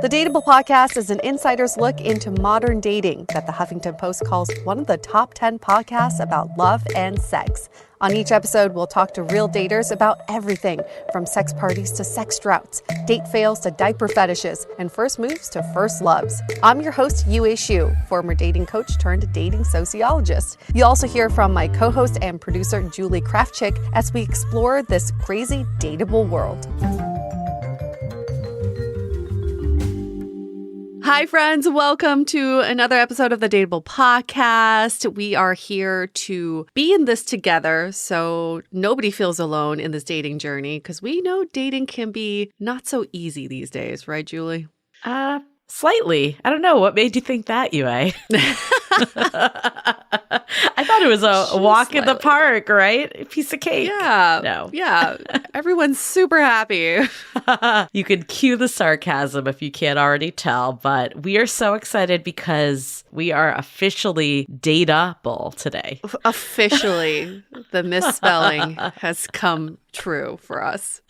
The Dateable podcast is an insider's look into modern dating that the Huffington Post calls one of the top 10 podcasts about love and sex. On each episode, we'll talk to real daters about everything from sex parties to sex droughts, date fails to diaper fetishes, and first moves to first loves. I'm your host, Yue Xu, former dating coach turned dating sociologist. You'll also hear from my co-host and producer, Julie Krafchick, as we explore this crazy dateable world. Hi, friends. Welcome to another episode of the Dateable podcast. We are here to be in this together so nobody feels alone in this dating journey, because we know dating can be not so easy these days, right, Julie? Slightly. I don't know. What made you think that, Yue? I thought it was a walk in the park, right? A piece of cake. Yeah. No. Yeah. Everyone's super happy. You can cue the sarcasm if you can't already tell, but we are so excited because we are officially dateable today. Officially, the misspelling has come true for us.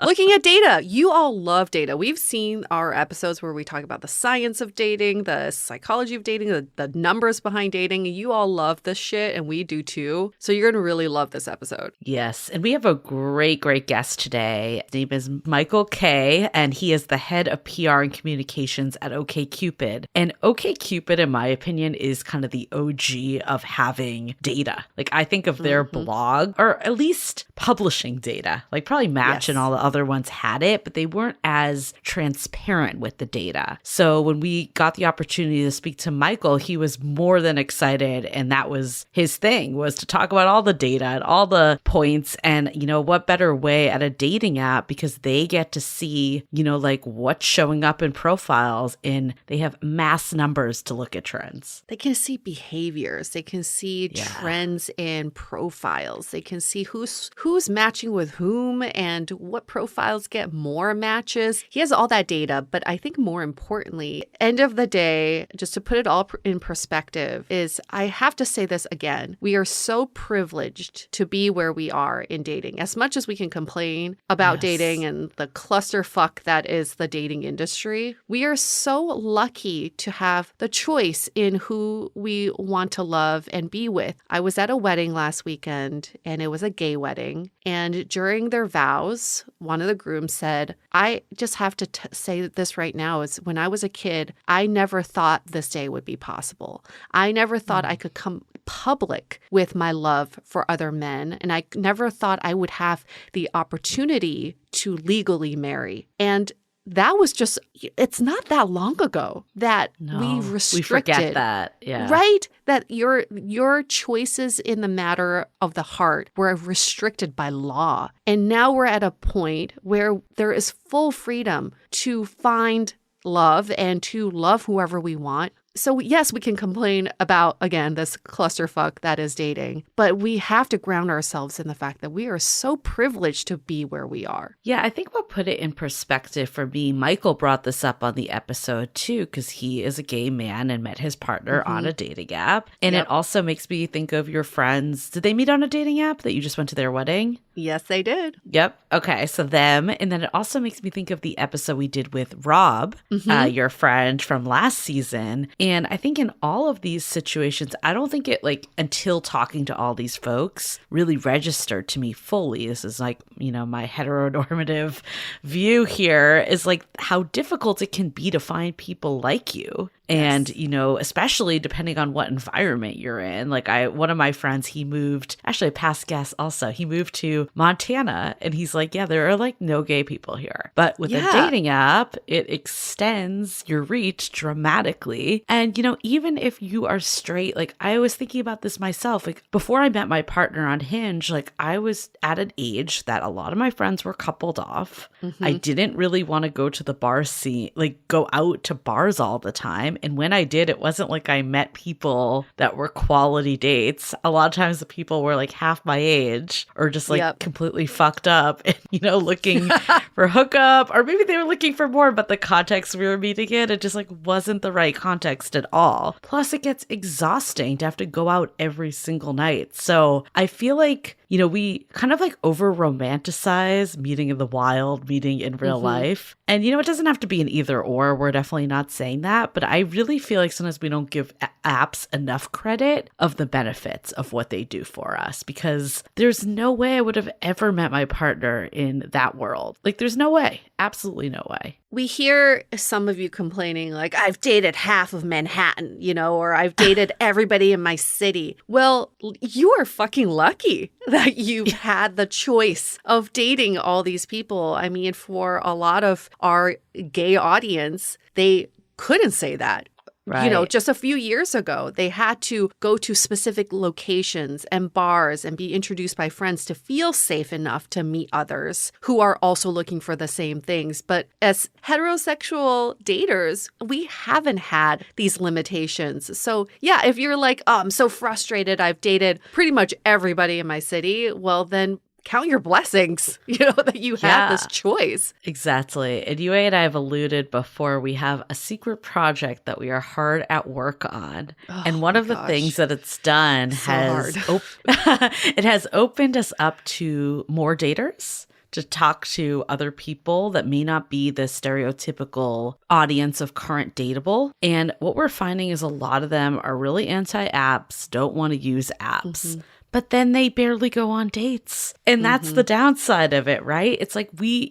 Looking at data, you all love data. We've seen our episodes where we talk about the science of dating, the psychology of dating, the numbers behind dating. You all love this shit, and we do too. So you're going to really love this episode. Yes, and we have a great guest today. His name is Michael Kaye, and he is the head of PR and communications at OKCupid. And OKCupid, in my opinion, is kind of the OG of having data. Like, I think of their blog, or at least publishing data, like probably Match and all the other ones had it, but they weren't as transparent with the data. So when we got the opportunity to speak to Michael, he was more than excited. And that was his thing, was to talk about all the data and all the points. And, you know, what better way at a dating app, because they get to see, you know, like what's showing up in profiles, and they have mass numbers to look at trends. They can see behaviors. They can see trends in profiles. They can see who's matching with whom and what profiles get more matches. He has all that data, but I think more importantly, end of the day, just to put it all in perspective, is I have to say this again. We are so privileged to be where we are in dating. As much as we can complain about dating and the clusterfuck that is the dating industry, we are so lucky to have the choice in who we want to love and be with. I was at a wedding last weekend, and it was a gay wedding. And during their vows, one of the grooms said, I just have to say this right now, is when I was a kid, I never thought this day would be possible. I never thought I could come public with my love for other men. And I never thought I would have the opportunity to legally marry. And that was just, it's not that long ago that we restricted. We forget that. Yeah. Right? That your choices in the matter of the heart were restricted by law. And now we're at a point where there is full freedom to find love and to love whoever we want. So yes, we can complain about, again, this clusterfuck that is dating, but we have to ground ourselves in the fact that we are so privileged to be where we are. Yeah, I think what put it in perspective for me, Michael brought this up on the episode too, because he is a gay man and met his partner on a dating app. And it also makes me think of your friends. Did they meet on a dating app that you just went to their wedding? Yes, they did. Yep. Okay. So them. And then it also makes me think of the episode we did with Rob, your friend from last season. And I think in all of these situations, I don't think it, like, until talking to all these folks, really registered to me fully. This is like, you know, my heteronormative view here is like how difficult it can be to find people like you. And, you know, especially depending on what environment you're in. Like one of my friends, he moved, actually a past guest also, he moved to Montana, and he's like, yeah, there are like no gay people here. But with a dating app, it extends your reach dramatically. And, you know, even if you are straight, like I was thinking about this myself, like before I met my partner on Hinge, like I was at an age that a lot of my friends were coupled off. I didn't really want to go to the bar scene, like go out to bars all the time. And when I did, it wasn't like I met people that were quality dates. A lot of times the people were like half my age or just like completely fucked up and, you know, looking for hookup, or maybe they were looking for more, but the context we were meeting in, it just like wasn't the right context at all. Plus it gets exhausting to have to go out every single night. So I feel like, we kind of like over romanticize meeting in the wild, meeting in real life. And, it doesn't have to be an either or. We're definitely not saying that. But I really feel like sometimes we don't give apps enough credit of the benefits of what they do for us, because there's no way I would have ever met my partner in that world. Like, there's no way. Absolutely no way. We hear some of you complaining like, I've dated half of Manhattan, or I've dated everybody in my city. Well, you are fucking lucky that you've had the choice of dating all these people. I mean, for a lot of our gay audience, they couldn't say that. Right. Just a few years ago, they had to go to specific locations and bars and be introduced by friends to feel safe enough to meet others who are also looking for the same things. But as heterosexual daters, we haven't had these limitations. So yeah, if you're like, oh, I'm so frustrated, I've dated pretty much everybody in my city, well, then count your blessings, that you had this choice. Exactly. And you and I have alluded before, we have a secret project that we are hard at work on. And one of the things that it's done it has opened us up to more daters, to talk to other people that may not be the stereotypical audience of current dateable. And what we're finding is a lot of them are really anti-apps, don't want to use apps. But then they barely go on dates. And that's the downside of it, right? It's like we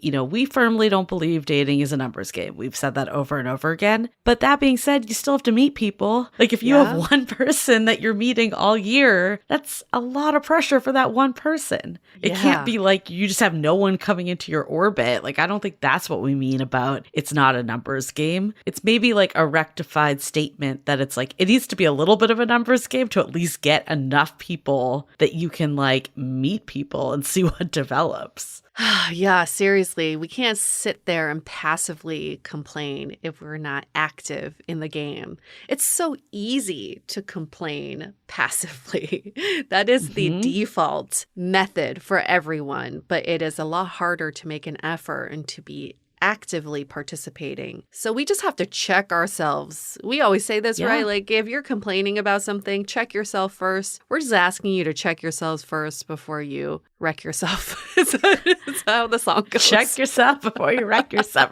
firmly don't believe dating is a numbers game. We've said that over and over again. But that being said, you still have to meet people. Like if you have one person that you're meeting all year, that's a lot of pressure for that one person. It can't be like you just have no one coming into your orbit. Like I don't think that's what we mean about it's not a numbers game. It's maybe like a rectified statement that it's like it needs to be a little bit of a numbers game to at least get enough people that you can like meet people and see what develops. Yeah, seriously. We can't sit there and passively complain if we're not active in the game. It's so easy to complain passively. That is the default method for everyone, but it is a lot harder to make an effort and to be actively participating. So we just have to check ourselves. We always say this, right? Like if you're complaining about something, check yourself first. We're just asking you to check yourselves first before you wreck yourself. That's how the song goes. Check yourself before you wreck yourself.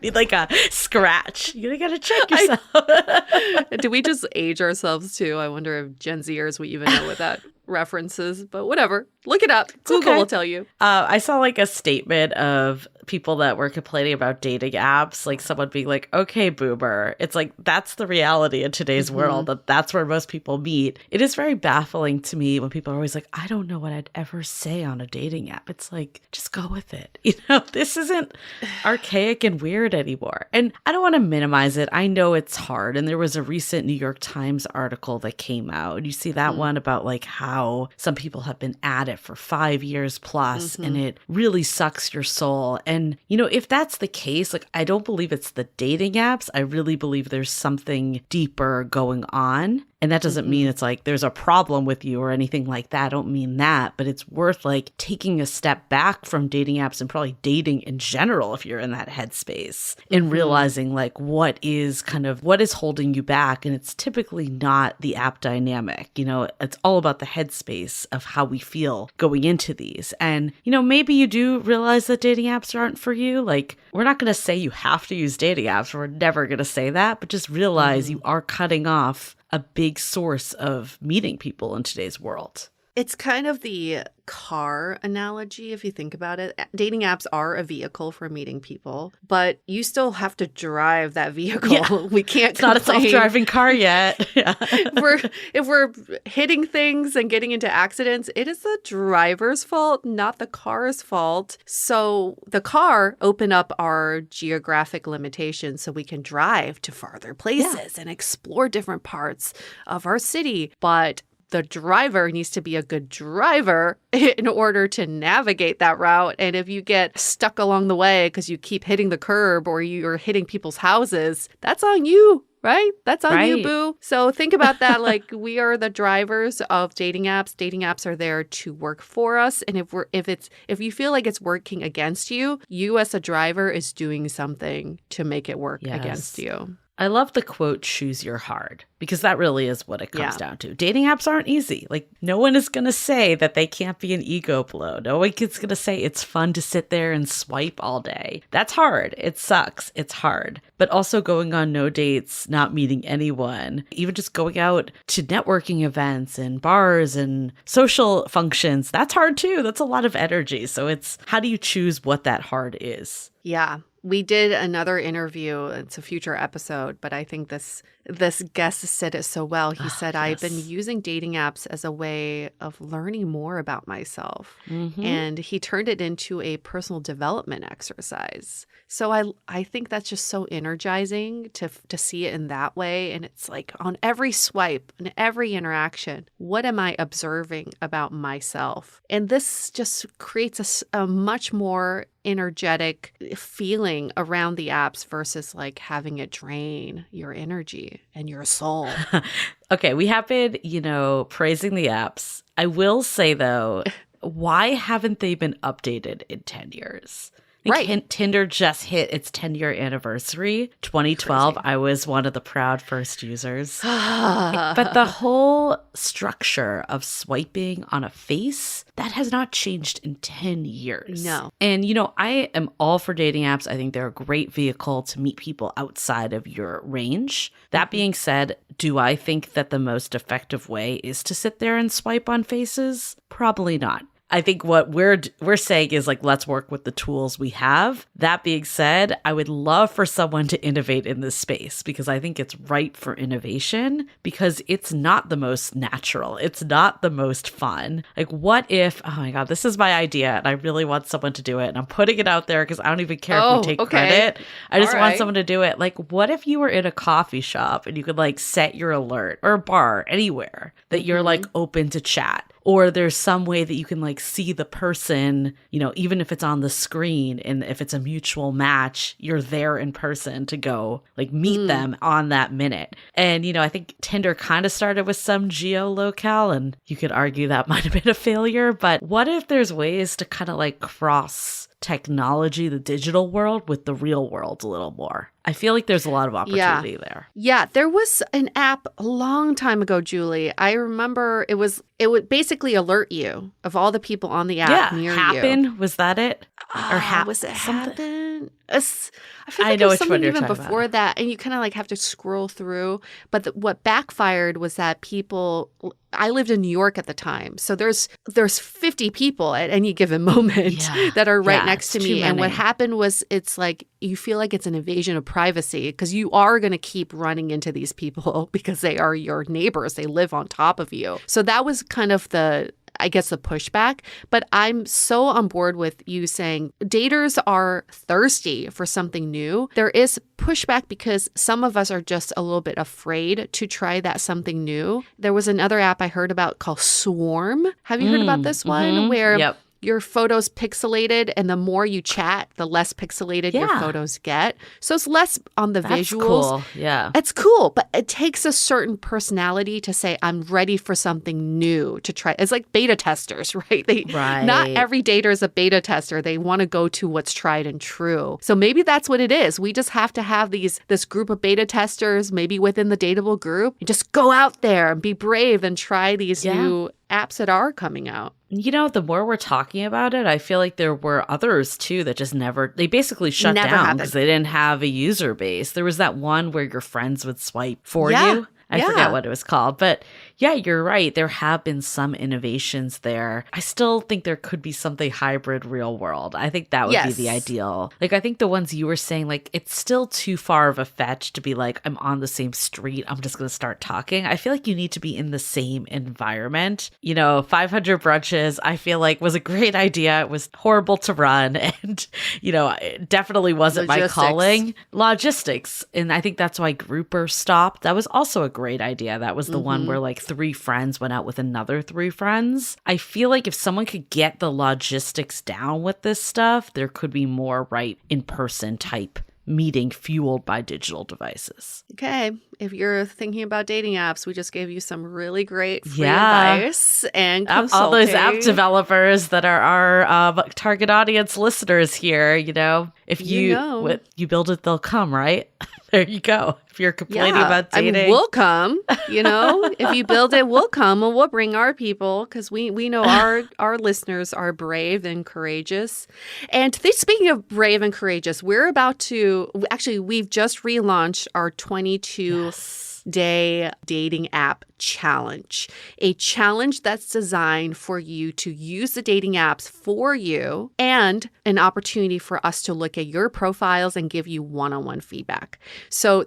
Need like a scratch. You gotta check yourself. Do we just age ourselves too? I wonder if Gen Zers we even know what that references, but whatever. Look it up. Google will tell you. I saw like a statement of people that were complaining about dating apps, like someone being like, okay, boomer. It's like, that's the reality in today's world. That's where most people meet. It is very baffling to me when people are always like, I don't know what I'd ever say on a dating app. It's like, just go with it. This isn't archaic and weird anymore. And I don't want to minimize it. I know it's hard. And there was a recent New York Times article that came out. You see that one about like how some people have been at it for 5 years plus, and it really sucks your soul. And, if that's the case, like, I don't believe it's the dating apps. I really believe there's something deeper going on. And that doesn't mean it's like there's a problem with you or anything like that. I don't mean that, but it's worth like taking a step back from dating apps and probably dating in general if you're in that headspace and realizing like what is holding you back. And it's typically not the app dynamic. It's all about the headspace of how we feel going into these. And, maybe you do realize that dating apps aren't for you. Like, we're not going to say you have to use dating apps. We're never going to say that, but just realize you are cutting off a big source of meeting people in today's world. It's kind of the car analogy, if you think about it. Dating apps are a vehicle for meeting people, but you still have to drive that vehicle. Yeah. We can't It's not a self-driving car yet. Yeah. If we're hitting things and getting into accidents, it is the driver's fault, not the car's fault. So the car opened up our geographic limitations so we can drive to farther places and explore different parts of our city. But the driver needs to be a good driver in order to navigate that route. And if you get stuck along the way because you keep hitting the curb or you're hitting people's houses, that's on you, right? That's on you, boo. So think about that. Like, we are the drivers of dating apps. Dating apps are there to work for us. And if you feel like it's working against you, you as a driver is doing something to make it work against you. I love the quote, choose your hard, because that really is what it comes down to. Dating apps aren't easy. Like, no one is going to say that they can't be an ego blow. No one is going to say it's fun to sit there and swipe all day. That's hard. It sucks. It's hard. But also going on no dates, not meeting anyone, even just going out to networking events and bars and social functions, that's hard too. That's a lot of energy. So it's, how do you choose what that hard is? Yeah. We did another interview. It's a future episode, but I think this guest said it so well. He said, yes. I've been using dating apps as a way of learning more about myself. Mm-hmm. And he turned it into a personal development exercise. So I think that's just so energizing to see it in that way. And it's like on every swipe and every interaction, what am I observing about myself? And this just creates a much more energetic feeling around the apps versus like having it drain your energy and your soul. Okay, we have been, praising the apps. I will say, though, why haven't they been updated in 10 years? Right. Tinder just hit its 10-year anniversary. 2012, crazy. I was one of the proud first users. But the whole structure of swiping on a face, that has not changed in 10 years. No. And, I am all for dating apps. I think they're a great vehicle to meet people outside of your range. That being said, do I think that the most effective way is to sit there and swipe on faces? Probably not. I think what we're saying is like, let's work with the tools we have. That being said, I would love for someone to innovate in this space because I think it's ripe for innovation because it's not the most natural. It's not the most fun. Like, what if, oh my God, this is my idea and I really want someone to do it and I'm putting it out there because I don't even care if we take credit. I just want someone to do it. Like, what if you were in a coffee shop and you could like set your alert, or a bar, anywhere that you're like open to chat? Or there's some way that you can like see the person, even if it's on the screen, and if it's a mutual match, you're there in person to go like meet them on that minute. And, I think Tinder kind of started with some geolocale, and you could argue that might have been a failure. But what if there's ways to kind of like cross technology, the digital world, with the real world a little more? I feel like there's a lot of opportunity there. Yeah, there was an app a long time ago, Julie. I remember it would basically alert you of all the people on the app near Happen, you. Was that it? Or was it Happen? I feel like there was something even before that, and you kind of like have to scroll through. But what backfired was that people. I lived in New York at the time, so there's 50 people at any given moment that are right next to me. And what happened was, it's like you feel like it's an invasion of privacy because you are going to keep running into these people because they are your neighbors. They live on top of you. So that was kind of the pushback. But I'm so on board with you saying daters are thirsty for something new. There is pushback because some of us are just a little bit afraid to try that something new. There was another app I heard about called Swarm. Have you heard about this one? Where your photo's pixelated, and the more you chat, the less pixelated your photos get. So it's less on the visuals. Cool. Yeah. It's cool, but it takes a certain personality to say, I'm ready for something new to try. It's like beta testers, right? Not every dater is a beta tester. They want to go to what's tried and true. So maybe that's what it is. We just have to have this group of beta testers, maybe within the Dateable group, and just go out there and be brave and try these new apps that are coming out. The more we're talking about it, I feel like there were others too that just they basically shut down because they didn't have a user base. There was that one where your friends would swipe for you. I forget what it was called. But yeah, you're right. There have been some innovations there. I still think there could be something hybrid real world. I think that would be the ideal. Like, I think the ones you were saying, like, it's still too far of a fetch to be like, I'm on the same street, I'm just going to start talking. I feel like you need to be in the same environment. 500 brunches, I feel like was a great idea. It was horrible to run. And, it definitely wasn't my calling. Logistics. And I think that's why Grouper stopped. That was also a great idea. That was the one where like 3 friends went out with another 3 friends. I feel like if someone could get the logistics down with this stuff, there could be more in-person type meeting fueled by digital devices. Okay. If you're thinking about dating apps, we just gave you some really great free advice and consulting. All those app developers that are our target audience listeners here, if you build it, they'll come, right? There you go. If you're complaining about dating. I mean, we'll come, if you build it, we'll come and we'll bring our people because we know our listeners are brave and courageous. And speaking of brave and courageous, we've just relaunched our 22-day dating app challenge, a challenge that's designed for you to use the dating apps for you and an opportunity for us to look at your profiles and give you one-on-one feedback. So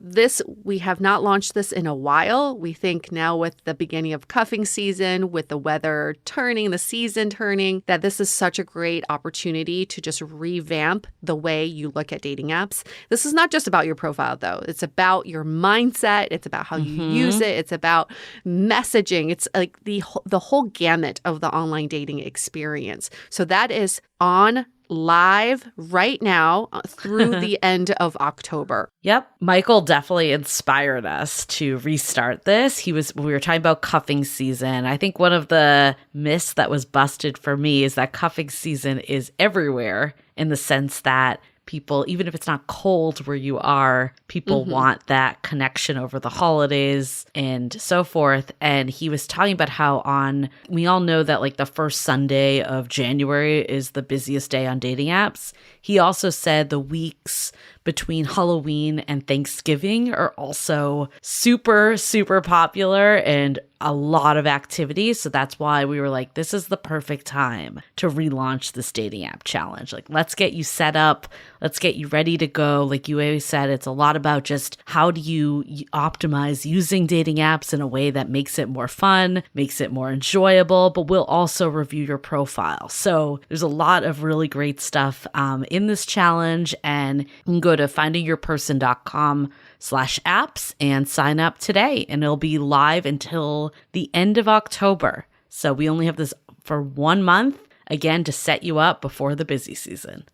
we have not launched this in a while. We think now with the beginning of cuffing season, with the weather turning, the season turning, that this is such a great opportunity to just revamp the way you look at dating apps. This is not just about your profile though. It's about your mindset. It's about how you use it. It's about messaging. It's like the whole gamut of the online dating experience. So that is on live right now through the end of October. Yep. Michael definitely inspired us to restart this. We were talking about cuffing season. I think one of the myths that was busted for me is that cuffing season is everywhere in the sense that people, even if it's not cold where you are, people want that connection over the holidays and so forth. And he was talking about how we all know that like the first Sunday of January is the busiest day on dating apps. He also said the weeks between Halloween and Thanksgiving are also super, super popular and a lot of activity. So that's why we were like, this is the perfect time to relaunch this dating app challenge. Like, let's get you set up. Let's get you ready to go. Like you always said, it's a lot about just how do you optimize using dating apps in a way that makes it more fun, makes it more enjoyable, but we'll also review your profile. So there's a lot of really great stuff in this challenge, and you can go to findingyourperson.com/apps and sign up today, and it'll be live until the end of October. So we only have this for 1 month, again, to set you up before the busy season.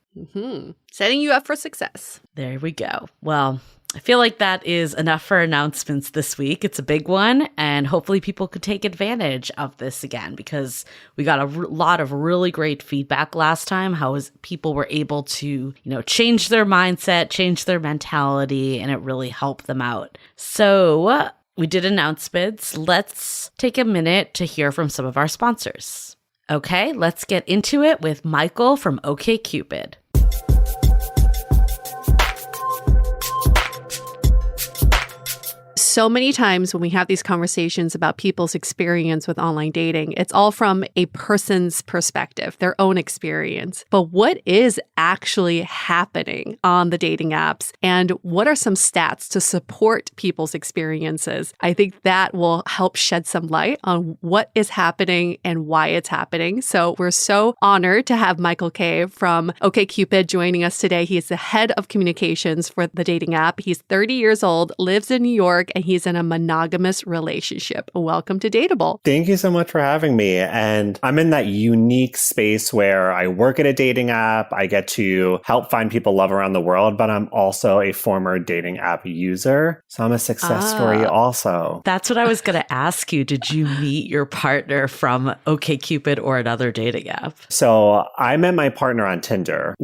Setting you up for success. There we go. Well, I feel like that is enough for announcements this week. It's a big one, and hopefully people could take advantage of this again, because we got a lot of really great feedback last time, how people were able to, change their mindset, change their mentality, and it really helped them out. So we did announcements. Let's take a minute to hear from some of our sponsors. Okay, let's get into it with Michael from OKCupid. So many times when we have these conversations about people's experience with online dating, it's all from a person's perspective, their own experience. But what is actually happening on the dating apps, and what are some stats to support people's experiences? I think that will help shed some light on what is happening and why it's happening. So we're so honored to have Michael Kaye from OKCupid joining us today. He is the head of communications for the dating app. He's 30 years old, lives in New York, and he's in a monogamous relationship. Welcome to Dateable. Thank you so much for having me. And I'm in that unique space where I work at a dating app. I get to help find people love around the world, but I'm also a former dating app user. So I'm a success story also. That's what I was going to ask you. Did you meet your partner from OKCupid or another dating app? So I met my partner on Tinder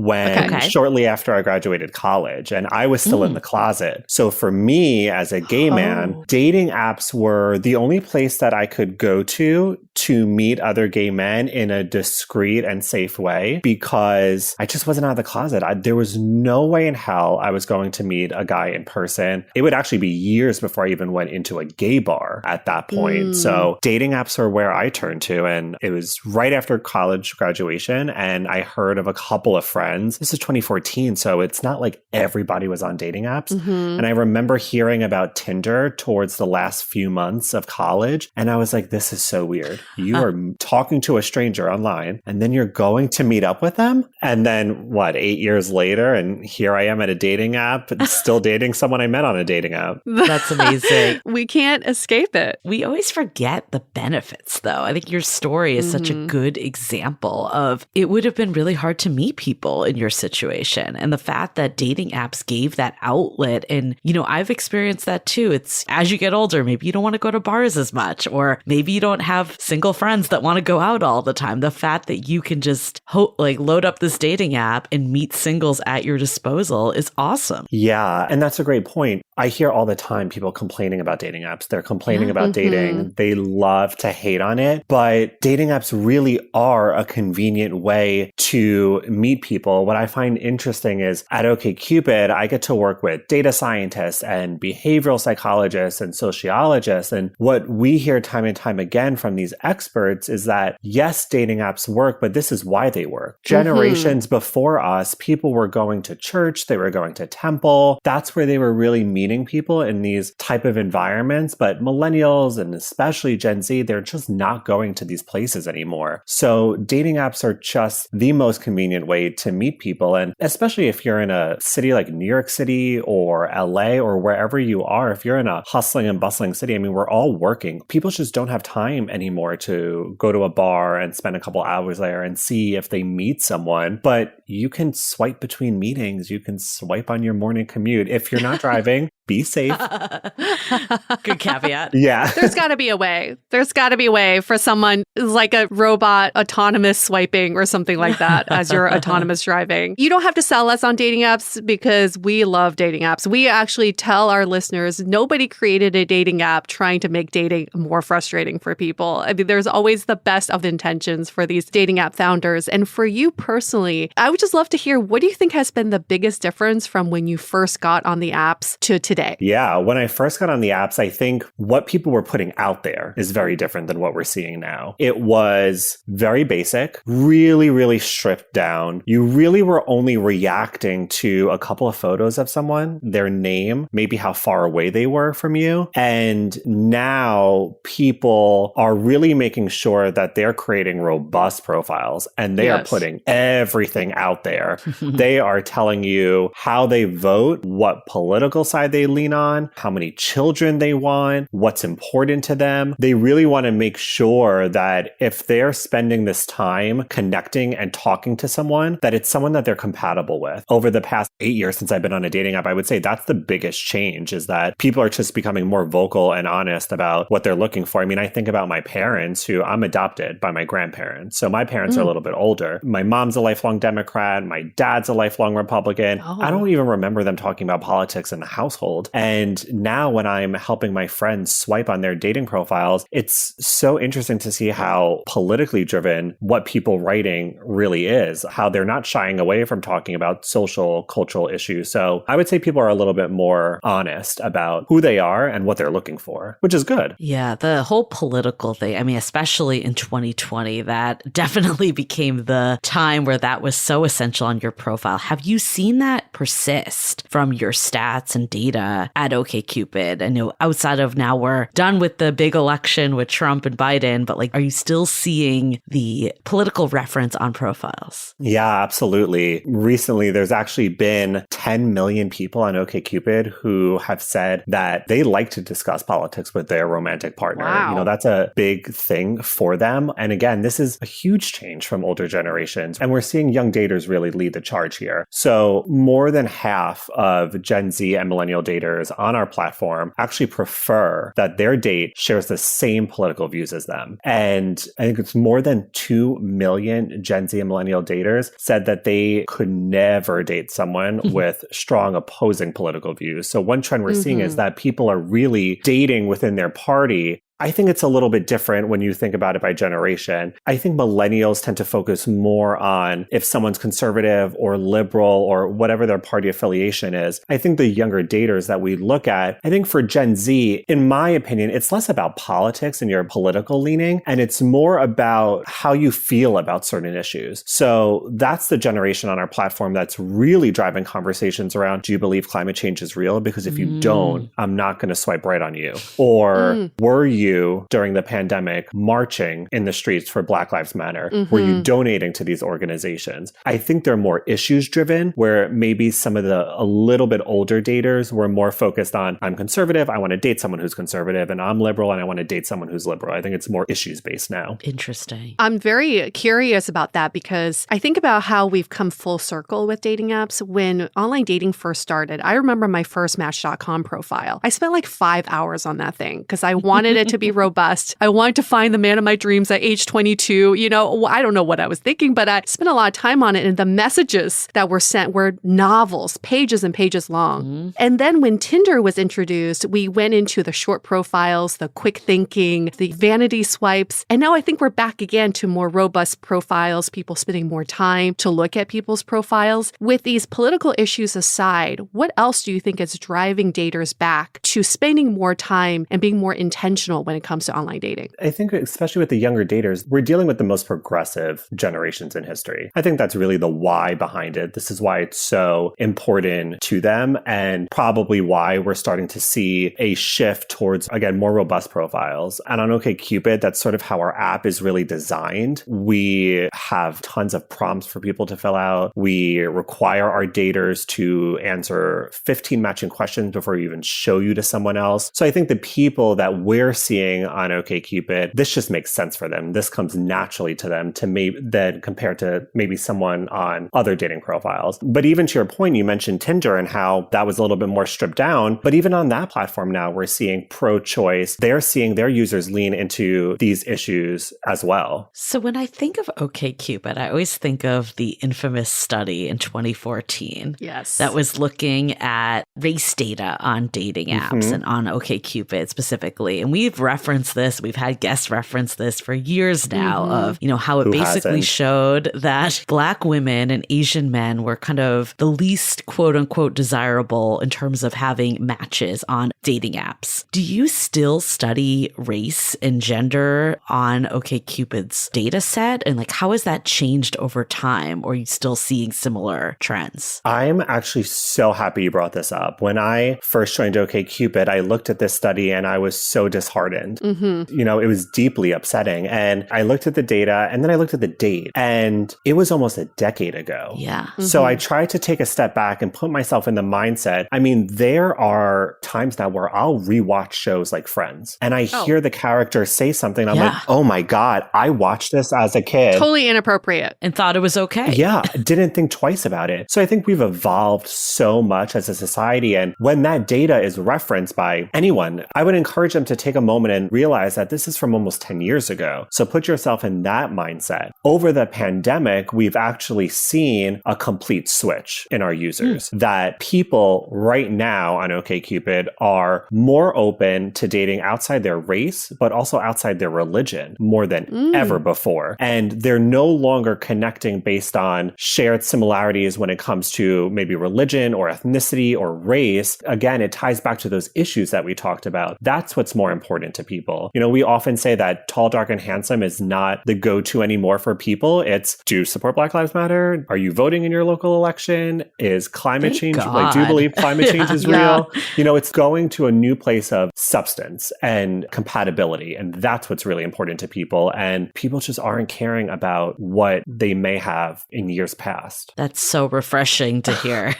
shortly after I graduated college, and I was still in the closet. So for me as a gay man, dating apps were the only place that I could go to meet other gay men in a discreet and safe way, because I just wasn't out of the closet. There was no way in hell I was going to meet a guy in person. It would actually be years before I even went into a gay bar at that point. So dating apps are where I turned to, and it was right after college graduation, and I heard of a couple of friends. This is 2014, so it's not like everybody was on dating apps. And I remember hearing about Tinder towards the last few months of college, and I was like, this is so weird. You are talking to a stranger online, and then you're going to meet up with them? And then, 8 years later, and here I am at a dating app, still dating someone I met on a dating app. That's amazing. We can't escape it. We always forget the benefits, though. I think your story is such a good example of it would have been really hard to meet people in your situation. And the fact that dating apps gave that outlet, and, I've experienced that too. it's as you get older, maybe you don't want to go to bars as much, or maybe you don't have single friends that want to go out all the time. The fact that you can just load up this dating app and meet singles at your disposal is awesome. Yeah. And that's a great point. I hear all the time people complaining about dating apps. They're complaining about dating. They love to hate on it. But dating apps really are a convenient way to meet people. What I find interesting is at OKCupid, I get to work with data scientists and behavioral psychologists and sociologists. And what we hear time and time again from these experts is that, yes, dating apps work, but this is why they work. Generations before us, people were going to church, they were going to temple. That's where they were really meeting people in these type of environments. But millennials and especially Gen Z, they're just not going to these places anymore. So dating apps are just the most convenient way to meet people. And especially if you're in a city like New York City or LA or wherever you are, if you're in a hustling and bustling city, I mean, we're all working. People just don't have time anymore to go to a bar and spend a couple hours there and see if they meet someone. But you can swipe between meetings. You can swipe on your morning commute. If you're not driving, be safe. Good caveat. Yeah. There's got to be a way. There's got to be a way for someone like a robot autonomous swiping or something like that as you're autonomous driving. You don't have to sell us on dating apps because we love dating apps. We actually tell our listeners nobody created a dating app trying to make dating more frustrating for people. I mean, there's always the best of intentions for these dating app founders. And for you personally, I would just love to hear, what do you think has been the biggest difference from when you first got on the apps to today? Yeah, when I first got on the apps, I think what people were putting out there is very different than what we're seeing now. It was very basic, really, really stripped down. You really were only reacting to a couple of photos of someone, their name, maybe how far away they were from you. And now people are really making sure that they're creating robust profiles and they are putting everything out there. They are telling you how they vote, what political side they lean on, how many children they want, what's important to them. They really want to make sure that if they're spending this time connecting and talking to someone, that it's someone that they're compatible with. Over the past 8 years since I've been on a dating app, I would say that's the biggest change, is that people are just becoming more vocal and honest about what they're looking for. I mean, I think about my parents, who I'm adopted by my grandparents. So my parents are a little bit older. My mom's a lifelong Democrat. My dad's a lifelong Republican. I don't even remember them talking about politics in the household. And now when I'm helping my friends swipe on their dating profiles, it's so interesting to see how politically driven what people writing really is, how they're not shying away from talking about social, cultural issues. So I would say people are a little bit more honest about who they are and what they're looking for, which is good. Yeah, the whole political thing, I mean, especially in 2020, that definitely became the time where that was so essential on your profile. Have you seen that persist from your stats and data at OKCupid? I know outside of now we're done with the big election with Trump and Biden, but are you still seeing the political reference on profiles? Yeah, absolutely. Recently, there's actually been 10 million people on OKCupid who have said that they like to discuss politics with their romantic partner. Wow. You know, that's a big thing for them. And again, this is a huge change from older generations. And we're seeing young daters really lead the charge here. So more than half of Gen Z and millennial daters on our platform actually prefer that their date shares the same political views as them. And I think it's more than 2 million Gen Z and millennial daters said that they could never date someone with strong opposing political views. So one trend we're seeing is that people are really dating within their party. I think it's a little bit different when you think about it by generation. I think millennials tend to focus more on if someone's conservative or liberal or whatever their party affiliation is. I think the younger daters that we look at, I think for Gen Z, in my opinion, it's less about politics and your political leaning, and it's more about how you feel about certain issues. So that's the generation on our platform that's really driving conversations around, do you believe climate change is real? Because if you don't, I'm not going to swipe right on you. Or were you you during the pandemic marching in the streets for Black Lives Matter? Were you donating to these organizations? I think they're more issues driven, where maybe some of the a little bit older daters were more focused on, I'm conservative, I want to date someone who's conservative, and I'm liberal and I want to date someone who's liberal. I think it's more issues based now. Interesting. I'm very curious about that because I think about how we've come full circle with dating apps. When online dating first started, I remember my first Match.com profile. I spent like 5 hours on that thing because I wanted it to be robust. I wanted to find the man of my dreams at age 22. You know, I don't know what I was thinking, but I spent a lot of time on it. And the messages that were sent were novels, pages and pages long. And then when Tinder was introduced, we went into the short profiles, the quick thinking, the vanity swipes. And now I think we're back again to more robust profiles, people spending more time to look at people's profiles. With these political issues aside, what else do you think is driving daters back to spending more time and being more intentional when it comes to online dating? I think especially with the younger daters, we're dealing with the most progressive generations in history. I think that's really the why behind it. This is why it's so important to them and probably why we're starting to see a shift towards, again, more robust profiles. And on OKCupid, that's sort of how our app is really designed. We have tons of prompts for people to fill out. We require our daters to answer 15 matching questions before we even show you to someone else. So I think the people that we're seeing on OKCupid, this just makes sense for them. This comes naturally to them to maybe then compared to maybe someone on other dating profiles. But even to your point, you mentioned Tinder and how that was a little bit more stripped down. But even on that platform now, we're seeing pro-choice. They're seeing their users lean into these issues as well. So when I think of OKCupid, I always think of the infamous study in 2014. Yes. That was looking at race data on dating apps and on OKCupid specifically. And we've referenced this. We've had guests reference this for years now of, you know, how it basically showed that Black women and Asian men were kind of the least quote unquote desirable in terms of having matches on dating apps. Do you still study race and gender on OKCupid's data set? And like, how has that changed over time? Or are you still seeing similar trends? I'm actually so happy you brought this up. When I first joined OKCupid, I looked at this study and I was so disheartened. You know, it was deeply upsetting. And I looked at the data and then I looked at the date and it was almost a decade ago. Yeah. So I tried to take a step back and put myself in the mindset. I mean, there are times now where I'll rewatch shows like Friends and I hear the character say something. I'm like, oh my God, I watched this as a kid. Totally inappropriate. And thought it was okay. Yeah. Didn't think twice about it. So I think we've evolved so much as a society. And when that data is referenced by anyone, I would encourage them to take a moment and realize that this is from almost 10 years ago. So put yourself in that mindset. Over the pandemic, we've actually seen a complete switch in our users that people right now on OKCupid are more open to dating outside their race, but also outside their religion more than ever before. And they're no longer connecting based on shared similarities when it comes to maybe religion or ethnicity or race. Again, it ties back to those issues that we talked about. That's what's more important to people. You know, we often say that tall, dark, and handsome is not the go-to anymore for people. It's, do you support Black Lives Matter? Are you voting in your local election? Is climate change, like, do you believe climate change is real? You know, it's going to a new place of substance and compatibility. And that's what's really important to people. And people just aren't caring about what they may have in years past. That's so refreshing to hear.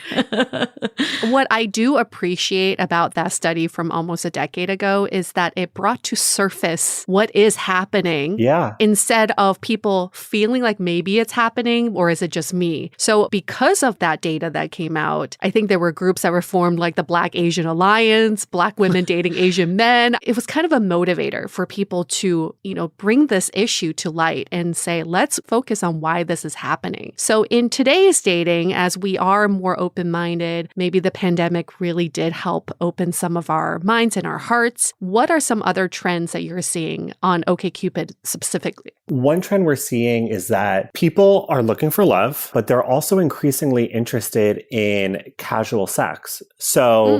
What I do appreciate about that study from almost a decade ago is that it brought to surface what is happening. Yeah. Instead of people feeling like maybe it's happening or is it just me? So because of that data that came out, I think there were groups that were formed like the Black Asian Alliance, Black women dating Asian men. It was kind of a motivator for people to, you know, bring this issue to light and say, let's focus on why this is happening. So in today's dating, as we are more open-minded, maybe the pandemic really did help open some of our minds and our hearts. What are some other trends that you're seeing on OKCupid specifically? One trend we're seeing is that people are looking for love, but they're also increasingly interested in casual sex. So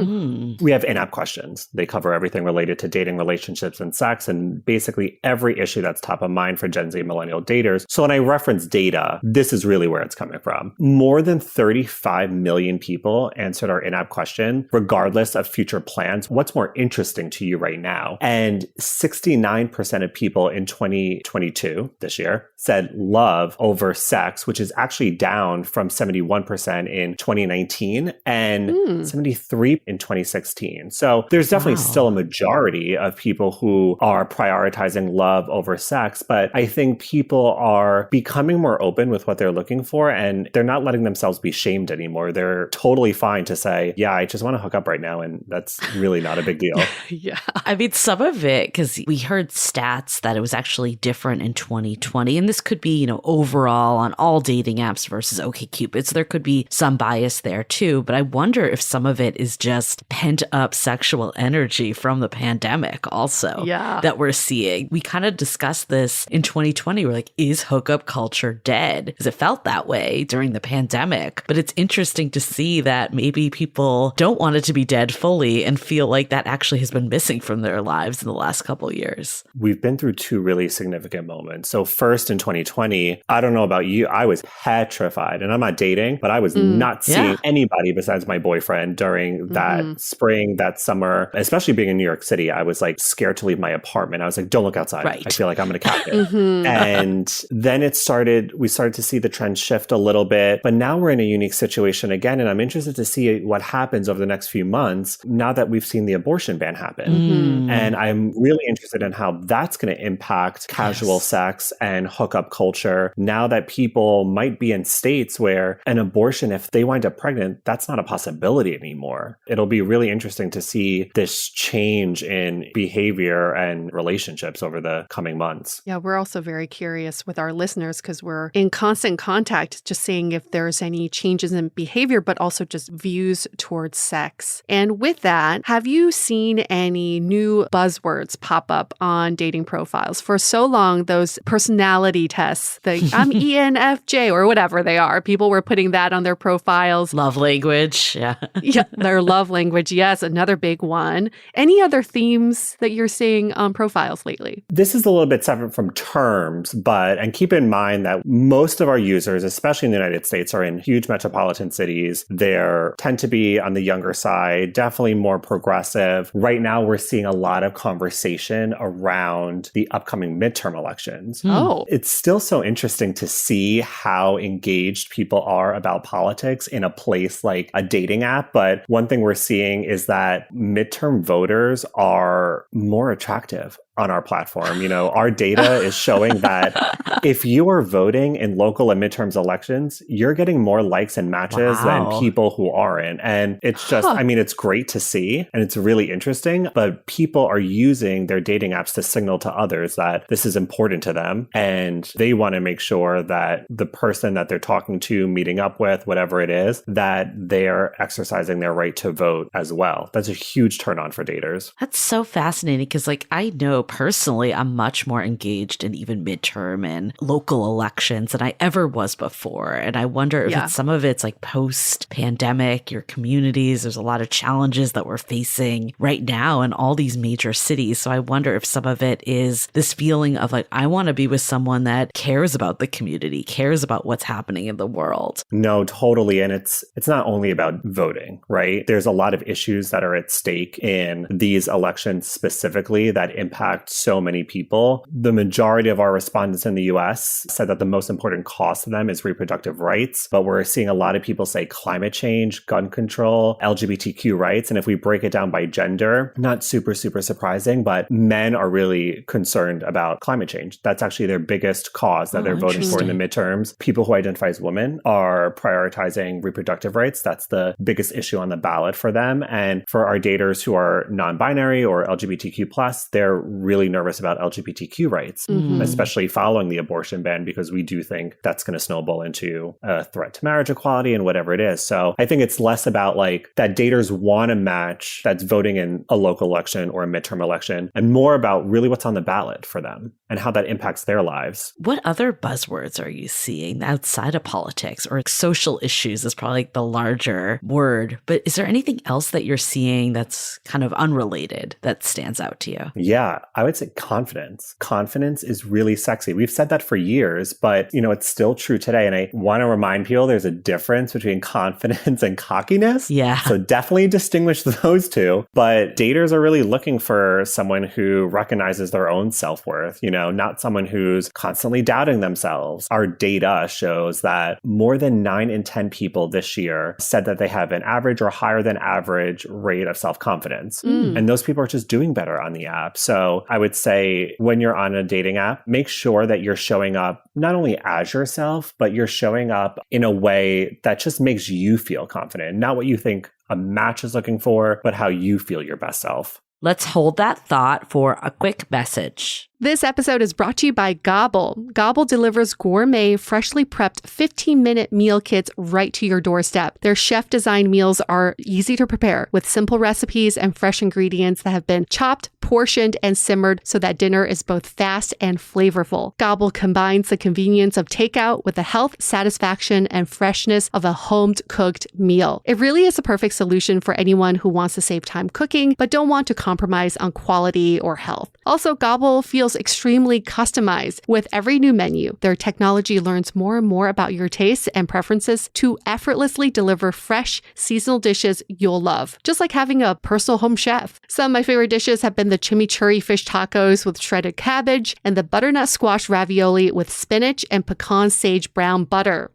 we have in-app questions. They cover everything related to dating, relationships, and sex, and basically every issue that's top of mind for Gen Z millennial daters. So when I reference data, this is really where it's coming from. More than 35 million people answered our in-app question, regardless of future plans. What's more interesting to you right now? And And 69% of people in 2022, this year, said love over sex, which is actually down from 71% in 2019 and 73 in 2016. So there's definitely still a majority of people who are prioritizing love over sex, but I think people are becoming more open with what they're looking for, and they're not letting themselves be shamed anymore. They're totally fine to say, yeah, I just want to hook up right now, and that's really not a big deal. Yeah. I mean, some of it, because we heard stats that it was actually different in 2020, and this could be, overall on all dating apps versus OKCupid. So there could be some bias there too, but I wonder if some of it is just pent up sexual energy from the pandemic also that we're seeing. We kind of discussed this in 2020. We're like, is hookup culture dead? Because it felt that way during the pandemic, but it's interesting to see that maybe people don't want it to be dead fully and feel like that actually has been missing from their lives in the last couple of years. We've been through two really significant moments. So first in 2020, I don't know about you, I was petrified, and I'm not dating, but I was not seeing anybody besides my boyfriend during that spring, that summer, especially being in New York City. I was like scared to leave my apartment. I was like, don't look outside. I feel like I'm going to catch it. And then we started to see the trend shift a little bit, but now we're in a unique situation again. And I'm interested to see what happens over the next few months now that we've seen the abortion ban happen. And I'm really interested in how that's going to impact casual sex and hookup culture now that people might be in states where an abortion, if they wind up pregnant, that's not a possibility anymore. It'll be really interesting to see this change in behavior and relationships over the coming months. Yeah, we're also very curious with our listeners because we're in constant contact, just seeing if there's any changes in behavior, but also just views towards sex. And with that, have you seen any new buzzwords pop up on dating profiles? For so long, those personality tests, I'm ENFJ or whatever they are, people were putting that on their profiles. Love language. Yeah. Yeah, their love language. Yes, another big one. Any other themes that you're seeing on profiles lately? This is a little bit separate from terms, and keep in mind that most of our users, especially in the United States, are in huge metropolitan cities. They tend to be on the younger side, definitely more progressive. Right now, we're seeing a lot of conversation around the upcoming midterm elections. It's still so interesting to see how engaged people are about politics in a place like a dating app. But one thing we're seeing is that midterm voters are more attractive on our platform. Our data is showing that if you are voting in local and midterms elections, you're getting more likes and matches than people who aren't. And it's just, it's great to see, and it's really interesting, but people are using their dating apps to signal to others that this is important to them. And they want to make sure that the person that they're talking to, meeting up with, whatever it is, that they're exercising their right to vote as well. That's a huge turn on for daters. That's so fascinating because I know personally, I'm much more engaged in even midterm and local elections than I ever was before. And I wonder if some of it's like post-pandemic, your communities, there's a lot of challenges that we're facing right now in all these major cities. So I wonder if some of it is this feeling of like, I want to be with someone that cares about the community, cares about what's happening in the world. No, totally. And it's not only about voting, right? There's a lot of issues that are at stake in these elections specifically that impact so many people. The majority of our respondents in the US said that the most important cost to them is reproductive rights, but we're seeing a lot of people say climate change, gun control, LGBTQ rights. And if we break it down by gender, not super surprising, but men are really concerned about climate change. That's actually their biggest cause that they're voting for in the midterms. People who identify as women are prioritizing reproductive rights. That's the biggest issue on the ballot for them. And for our daters who are non-binary or LGBTQ+, they're really nervous about LGBTQ rights, especially following the abortion ban, because we do think that's going to snowball into a threat to marriage equality and whatever it is. So I think it's less about like that daters want a match that's voting in a local election or a midterm election, and more about really what's on the ballot for them and how that impacts their lives. What other buzzwords are you seeing outside of politics, or social issues is probably like the larger word, but is there anything else that you're seeing that's kind of unrelated that stands out to you? Yeah, I would say confidence. Confidence is really sexy. We've said that for years, but it's still true today. And I want to remind people there's a difference between confidence and cockiness. Yeah. So definitely distinguish those two. But daters are really looking for someone who recognizes their own self-worth, not someone who's constantly doubting themselves. Our data shows that more than 9 in 10 people this year said that they have an average or higher than average rate of self-confidence. And those people are just doing better on the app. So I would say when you're on a dating app, make sure that you're showing up not only as yourself, but you're showing up in a way that just makes you feel confident, not what you think a match is looking for, but how you feel your best self. Let's hold that thought for a quick message. This episode is brought to you by Gobble. Gobble delivers gourmet, freshly prepped 15-minute meal kits right to your doorstep. Their chef-designed meals are easy to prepare with simple recipes and fresh ingredients that have been chopped, portioned, and simmered so that dinner is both fast and flavorful. Gobble combines the convenience of takeout with the health, satisfaction, and freshness of a home-cooked meal. It really is a perfect solution for anyone who wants to save time cooking but don't want to compromise on quality or health. Also, Gobble feels extremely customized. With every new menu, their technology learns more and more about your tastes and preferences to effortlessly deliver fresh, seasonal dishes you'll love, just like having a personal home chef. Some of my favorite dishes have been the chimichurri fish tacos with shredded cabbage and the butternut squash ravioli with spinach and pecan sage brown butter.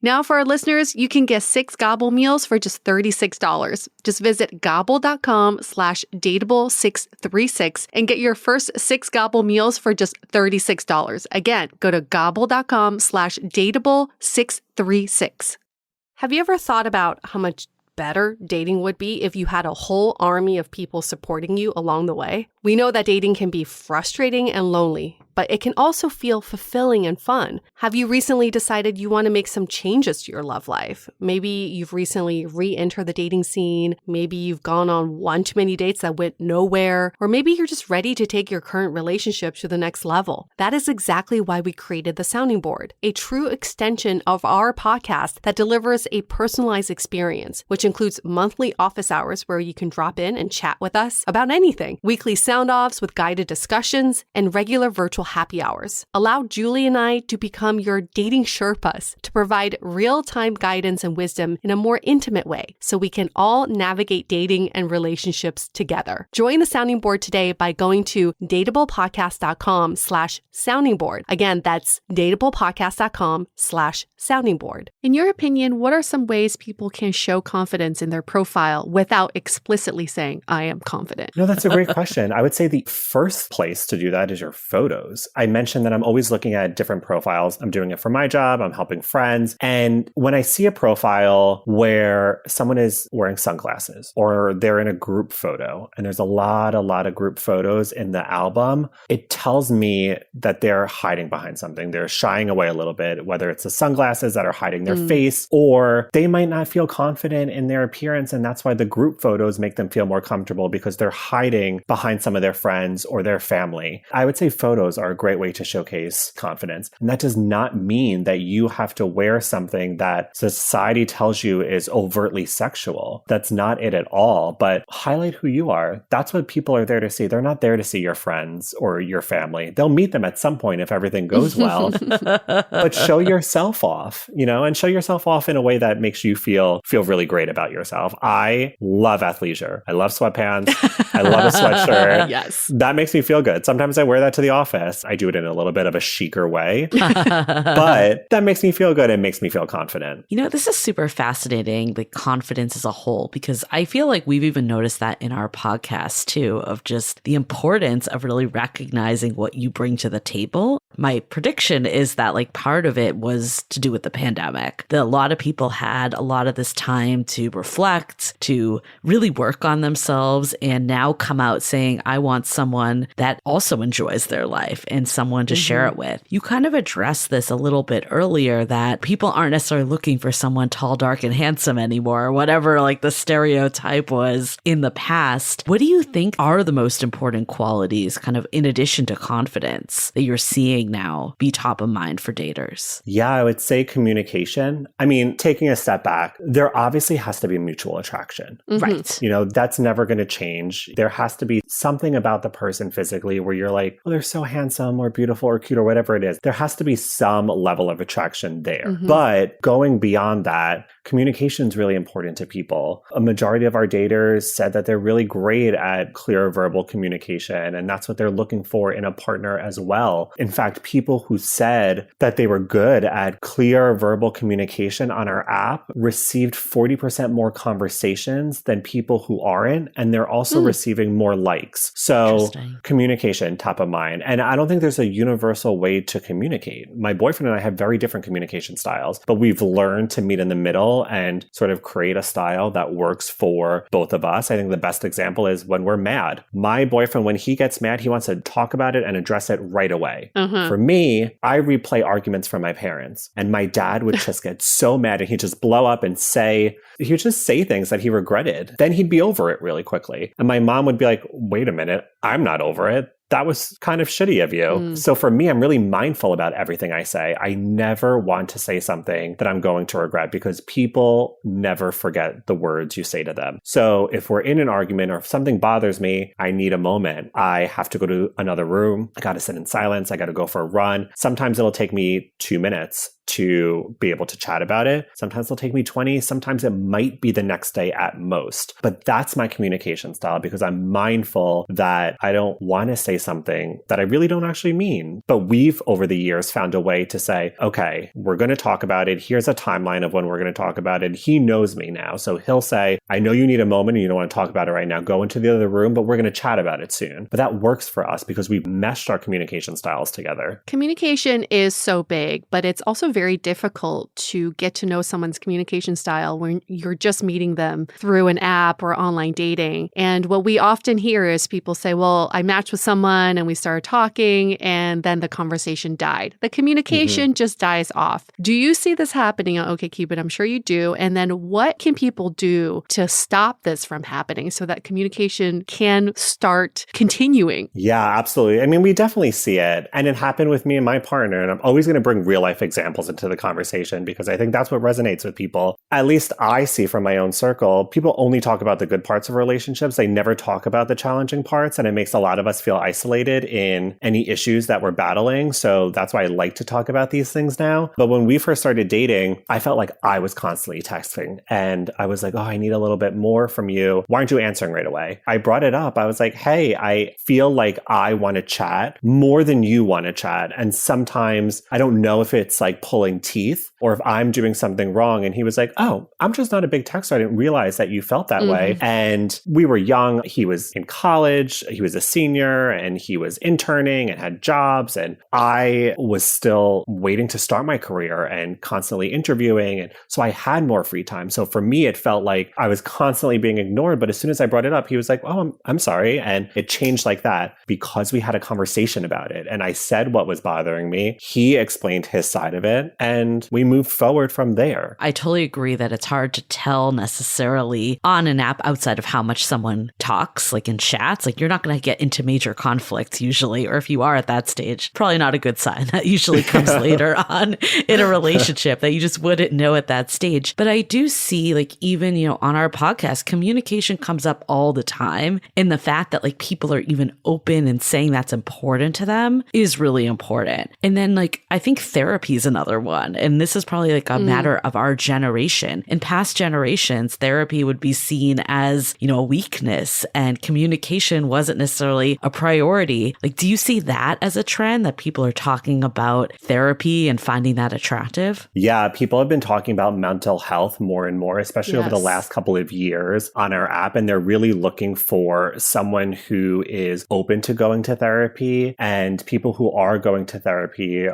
Now for our listeners, you can get 6 Gobble meals for just $36. Just visit gobble.com/dateable636 and get your first 6 Gobble meals for just $36. Again, go to gobble.com/dateable636. Have you ever thought about how much better dating would be if you had a whole army of people supporting you along the way? We know that dating can be frustrating and lonely, but it can also feel fulfilling and fun. Have you recently decided you want to make some changes to your love life? Maybe you've recently re-entered the dating scene. Maybe you've gone on one too many dates that went nowhere. Or maybe you're just ready to take your current relationship to the next level. That is exactly why we created the Sounding Board, a true extension of our podcast that delivers a personalized experience, which includes monthly office hours where you can drop in and chat with us about anything, weekly sound-offs with guided discussions, and regular virtual happy hours. Allow Julie and I to become your dating Sherpas to provide real-time guidance and wisdom in a more intimate way so we can all navigate dating and relationships together. Join the Sounding Board today by going to dateablepodcast.com/sounding board. Again, that's dateablepodcast.com/sounding board. In your opinion, what are some ways people can show confidence in their profile without explicitly saying, I am confident? No, that's a great question. I would say the first place to do that is your photos. I mentioned that I'm always looking at different profiles. I'm doing it for my job. I'm helping friends. And when I see a profile where someone is wearing sunglasses or they're in a group photo, and there's a lot of group photos in the album, it tells me that they're hiding behind something. They're shying away a little bit, whether it's the sunglasses that are hiding their face, or they might not feel confident in their appearance. And that's why the group photos make them feel more comfortable because they're hiding behind some of their friends or their family. I would say photos are a great way to showcase confidence. And that does not mean that you have to wear something that society tells you is overtly sexual. That's not it at all, but highlight who you are. That's what people are there to see. They're not there to see your friends or your family. They'll meet them at some point if everything goes well, but show yourself off, and show yourself off in a way that makes you feel really great about yourself. I love athleisure. I love sweatpants. I love a sweatshirt. Yes. That makes me feel good. Sometimes I wear that to the office. I do it in a little bit of a chicer way, but that makes me feel good and makes me feel confident. This is super fascinating, the confidence as a whole, because I feel like we've even noticed that in our podcast too, of just the importance of really recognizing what you bring to the table. My prediction is that part of it was to do with the pandemic. That a lot of people had a lot of this time to reflect, to really work on themselves, and now come out saying, I want someone that also enjoys their life. life and someone to share it with. You kind of addressed this a little bit earlier, that people aren't necessarily looking for someone tall, dark, and handsome anymore, or whatever like the stereotype was in the past. What do you think are the most important qualities, kind of in addition to confidence, that you're seeing now be top of mind for daters? Yeah, I would say communication. I mean, taking a step back, there obviously has to be mutual attraction. Right. You know, that's never going to change. There has to be something about the person physically where you're like, oh, they're so handsome or beautiful or cute or whatever it is. There has to be some level of attraction there. But going beyond that, communication is really important to people. A majority of our daters said that they're really great at clear verbal communication, and that's what they're looking for in a partner as well. In fact, people who said that they were good at clear verbal communication on our app received 40% more conversations than people who aren't, and they're also receiving more likes. So communication, top of mind. And I don't think there's a universal way to communicate. My boyfriend and I have very different communication styles, but we've learned to meet in the middle and sort of create a style that works for both of us. I think the best example is when we're mad. My boyfriend, when he gets mad, he wants to talk about it and address it right away. For me, I replay arguments from my parents, and my dad would just get so mad and he'd just blow up and he would just say things that he regretted. Then he'd be over it really quickly. And my mom would be like, wait a minute, I'm not over it. That was kind of shitty of you. So for me, I'm really mindful about everything I say. I never want to say something that I'm going to regret, because people never forget the words you say to them. So if we're in an argument or if something bothers me, I need a moment. I have to go to another room. I got to sit in silence. I got to go for a run. Sometimes it'll take me 2 minutes to be able to chat about it. Sometimes it'll take me 20. Sometimes it might be the next day at most. But that's my communication style, because I'm mindful that I don't want to say something that I really don't actually mean. But we've, over the years, found a way to say, okay, we're going to talk about it. Here's a timeline of when we're going to talk about it. He knows me now. So he'll say, I know you need a moment and you don't want to talk about it right now. Go into the other room, but we're going to chat about it soon. But that works for us because we've meshed our communication styles together. Communication is so big, but it's also very difficult to get to know someone's communication style when you're just meeting them through an app or online dating. And what we often hear is people say, well, I matched with someone and we started talking and then the conversation died. The communication just dies off. Do you see this happening on OKCupid? I'm sure you do. And then what can people do to stop this from happening so that communication can start continuing? Yeah, absolutely. I mean, we definitely see it. And it happened with me and my partner. And I'm always going to bring real life examples into the conversation because I think that's what resonates with people. At least I see from my own circle, people only talk about the good parts of relationships. They never talk about the challenging parts. And it makes a lot of us feel isolated in any issues that we're battling. So that's why I like to talk about these things now. But when we first started dating, I felt like I was constantly texting and I was like, oh, I need a little bit more from you. Why aren't you answering right away? I brought it up. I was like, hey, I feel like I want to chat more than you want to chat. And sometimes I don't know if it's like pulling teeth or if I'm doing something wrong. And he was like, oh, I'm just not a big texter. I didn't realize that you felt that way. And we were young. He was in college. He was a senior and he was interning and had jobs. And I was still waiting to start my career and constantly interviewing. And so I had more free time. So for me, it felt like I was constantly being ignored. But as soon as I brought it up, he was like, oh, I'm sorry. And it changed like that because we had a conversation about it. And I said what was bothering me. He explained his side of it. And we moved forward from there. I totally agree that it's hard to tell necessarily on an app outside of how much someone talks, like in chats. Like you're not going to get into major conflicts usually, or if you are at that stage, probably not a good sign. That usually comes later on in a relationship that you just wouldn't know at that stage. But I do see like even, on our podcast, communication comes up all the time. And the fact that like people are even open and saying that's important to them is really important. And then like, I think therapy is another one. And this is probably like a matter of our generation. In past generations, therapy would be seen as, a weakness and communication wasn't necessarily a priority. Like, do you see that as a trend that people are talking about therapy and finding that attractive? Yeah, people have been talking about mental health more and more, especially over the last couple of years on our app. And they're really looking for someone who is open to going to therapy. And people who are going to therapy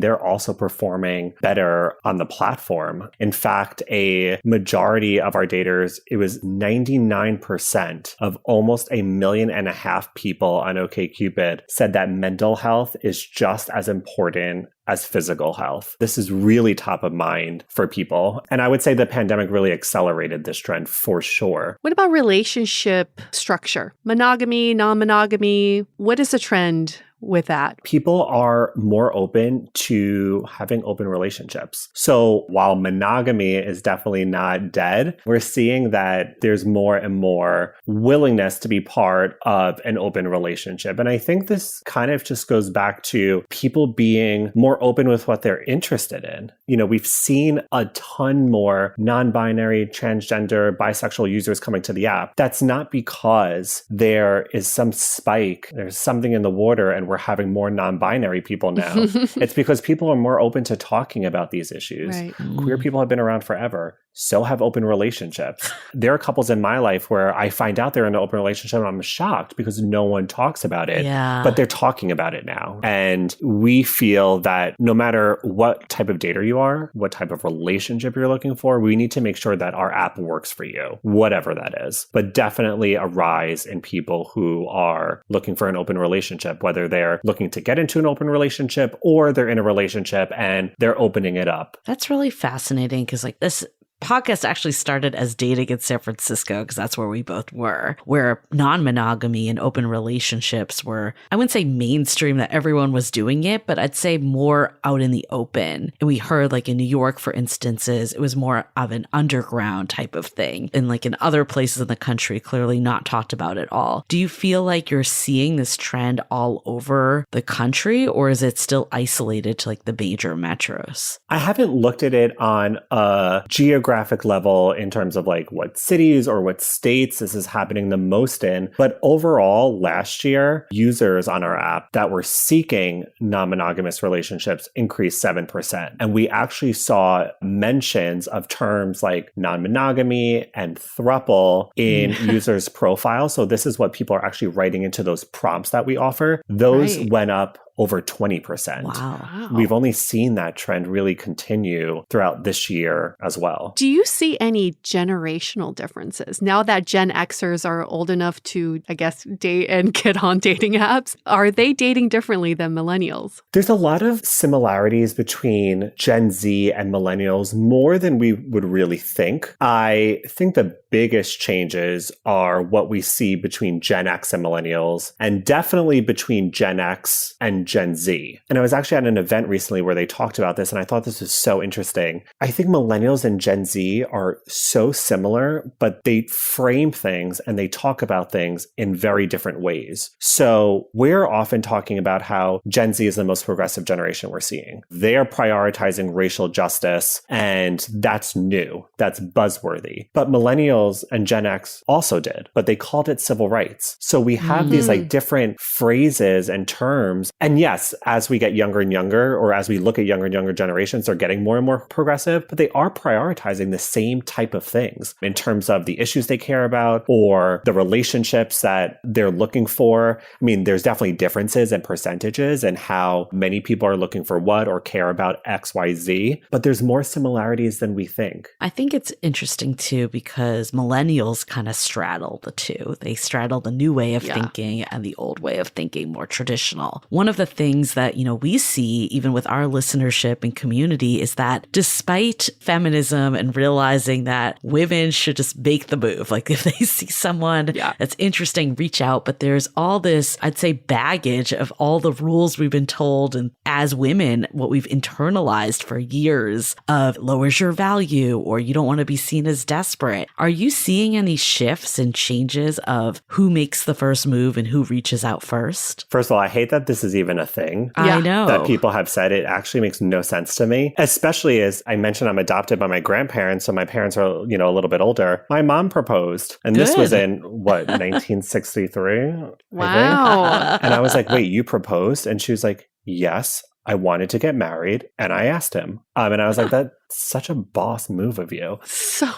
they're also performing better on the platform. In fact, a majority of our daters, it was 99% 80% of almost 1.5 million people on OKCupid said that mental health is just as important as physical health. This is really top of mind for people. And I would say the pandemic really accelerated this trend for sure. What about relationship structure? Monogamy, non-monogamy? What is the trend with that? People are more open to having open relationships. So while monogamy is definitely not dead, we're seeing that there's more and more willingness to be part of an open relationship. And I think this kind of just goes back to people being more open with what they're interested in. You know, we've seen a ton more non-binary, transgender, bisexual users coming to the app. That's not because there is some spike, there's something in the water and we're having more non-binary people now. It's because people are more open to talking about these issues. Right. Queer people have been around forever. So have open relationships. There are couples in my life where I find out they're in an open relationship and I'm shocked because no one talks about it, but they're talking about it now. And we feel that no matter what type of dater you are, what type of relationship you're looking for, we need to make sure that our app works for you, whatever that is. But definitely a rise in people who are looking for an open relationship, whether they're looking to get into an open relationship or they're in a relationship and they're opening it up. That's really fascinating because like this podcast actually started as dating in San Francisco because that's where we both were, where non-monogamy and open relationships were, I wouldn't say mainstream that everyone was doing it, but I'd say more out in the open. And we heard like in New York, for instances, it was more of an underground type of thing. And like in other places in the country, clearly not talked about at all. Do you feel like you're seeing this trend all over the country, or is it still isolated to like the major metros? I haven't looked at it on a geographic level in terms of like what cities or what states this is happening the most in. But overall, last year, users on our app that were seeking non-monogamous relationships increased 7%. And we actually saw mentions of terms like non-monogamy and throuple in users' profiles. So this is what people are actually writing into those prompts that we offer. Those went up over 20%. Wow. We've only seen that trend really continue throughout this year as well. Do you see any generational differences? Now that Gen Xers are old enough to, I guess, date and get on dating apps, are they dating differently than millennials? There's a lot of similarities between Gen Z and millennials, more than we would really think. I think the biggest changes are what we see between Gen X and millennials, and definitely between Gen X and Gen Z. And I was actually at an event recently where they talked about this, and I thought this was so interesting. I think millennials and Gen Z are so similar, but they frame things and they talk about things in very different ways. So we're often talking about how Gen Z is the most progressive generation we're seeing. They are prioritizing racial justice, and that's new. That's buzzworthy. But millennials and Gen X also did, but they called it civil rights. So we have these like different phrases and terms. And yes, as we get younger and younger, or as we look at younger and younger generations, they're getting more and more progressive, but they are prioritizing the same type of things in terms of the issues they care about or the relationships that they're looking for. I mean, there's definitely differences in percentages and how many people are looking for what or care about X, Y, Z, but there's more similarities than we think. I think it's interesting too, because millennials kind of straddle the two. They straddle the new way of thinking and the old way of thinking, more traditional. One of the things that, you know, we see even with our listenership and community is that despite feminism and realizing that women should just make the move, like if they see someone that's interesting, reach out. But there's all this, I'd say, baggage of all the rules we've been told. And as women, what we've internalized for years of lowers your value or you don't want to be seen as desperate. Are you seeing any shifts and changes of who makes the first move and who reaches out first? First of all, I hate that this is even a thing. I know. That people have said. It actually makes no sense to me, especially as I mentioned, I'm adopted by my grandparents. So my parents are, you know, a little bit older. My mom proposed, and this was in 1963? Wow. And I was like, wait, you proposed? And she was like, yes. I wanted to get married and I asked him. And I was like, that's such a boss move of you. So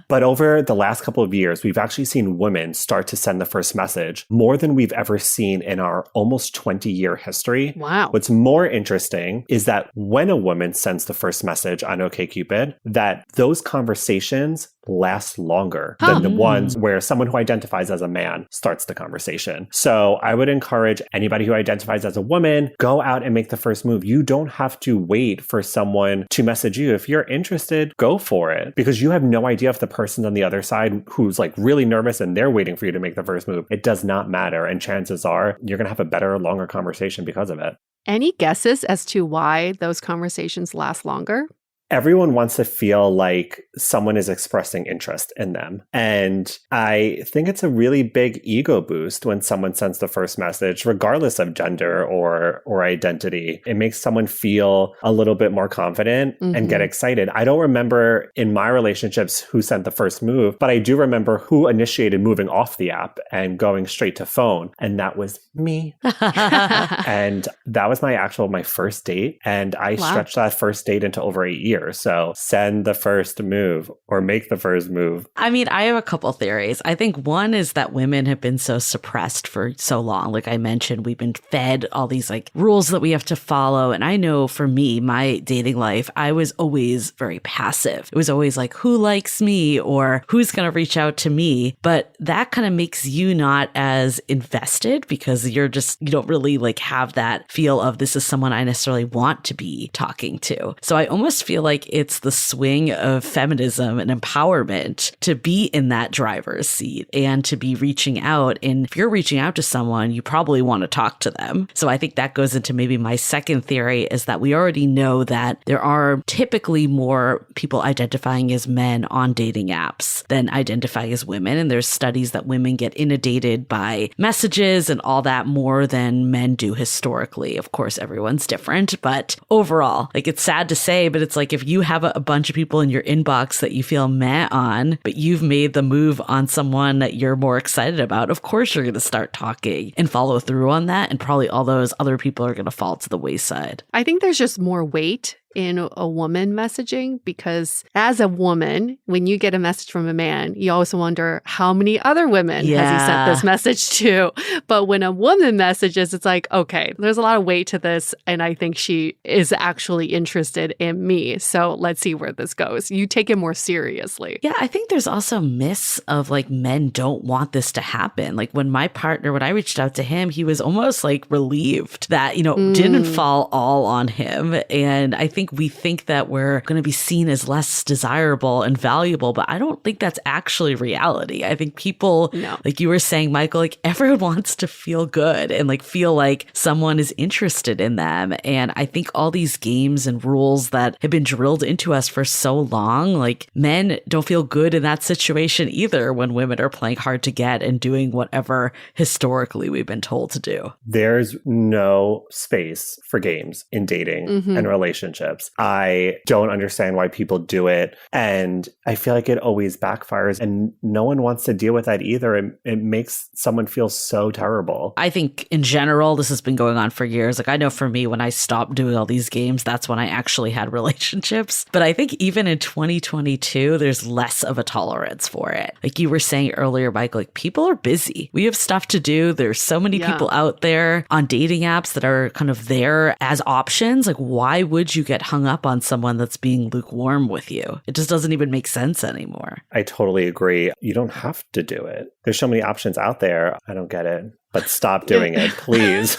But over the last couple of years, we've actually seen women start to send the first message more than we've ever seen in our almost 20-year history. Wow. What's more interesting is that when a woman sends the first message on OKCupid, that those conversations last longer than the ones where someone who identifies as a man starts the conversation. So I would encourage anybody who identifies as a woman, go out and make the first move. You don't have to wait for someone to message you. If you're interested, go for it, because you have no idea if the person on the other side who's like really nervous and they're waiting for you to make the first move. It does not matter. And chances are you're going to have a better, longer conversation because of it. Any guesses as to why those conversations last longer? Everyone wants to feel like someone is expressing interest in them. And I think it's a really big ego boost when someone sends the first message, regardless of gender or identity. It makes someone feel a little bit more confident and get excited. I don't remember in my relationships who sent the first move, but I do remember who initiated moving off the app and going straight to phone. And that was me. And that was my first date. And I stretched that first date into over 8 years. So send the first move or make the first move. I mean, I have a couple theories. I think one is that women have been so suppressed for so long. Like I mentioned, we've been fed all these like rules that we have to follow. And I know for me, my dating life, I was always very passive. It was always like, who likes me or who's going to reach out to me? But that kind of makes you not as invested because you don't really like have that feel of this is someone I necessarily want to be talking to. So I almost feel like it's the swing of feminism and empowerment to be in that driver's seat and to be reaching out. And if you're reaching out to someone, you probably want to talk to them. So I think that goes into maybe my second theory is that we already know that there are typically more people identifying as men on dating apps than identifying as women. And there's studies that women get inundated by messages and all that more than men do historically. Of course, everyone's different, but overall, like it's sad to say, but it's like if you have a bunch of people in your inbox that you feel meh on, but you've made the move on someone that you're more excited about, of course you're going to start talking and follow through on that. And probably all those other people are going to fall to the wayside. I think there's just more weight in a woman messaging because as a woman, when you get a message from a man, you always wonder how many other women has he sent this message to. But when a woman messages, it's like, okay, there's a lot of weight to this. And I think she is actually interested in me. So let's see where this goes. You take it more seriously. Yeah, I think there's also myths of like men don't want this to happen. Like when I reached out to him, he was almost like relieved that, didn't fall all on him. And I think we think that we're going to be seen as less desirable and valuable, but I don't think that's actually reality. I think people, like you were saying, Michael, like everyone wants to feel good and like feel like someone is interested in them. And I think all these games and rules that have been drilled into us for so long, like men don't feel good in that situation either when women are playing hard to get and doing whatever historically we've been told to do. There's no space for games in dating and relationships. I don't understand why people do it. And I feel like it always backfires and no one wants to deal with that either. It makes someone feel so terrible. I think in general, this has been going on for years. Like I know for me, when I stopped doing all these games, that's when I actually had relationships. But I think even in 2022, there's less of a tolerance for it. Like you were saying earlier, Michael, like people are busy. We have stuff to do. There's so many people out there on dating apps that are kind of there as options. Like why would you get hung up on someone that's being lukewarm with you? It just doesn't even make sense anymore. I totally agree. You don't have to do it. There's so many options out there. I don't get it. But stop doing it, please.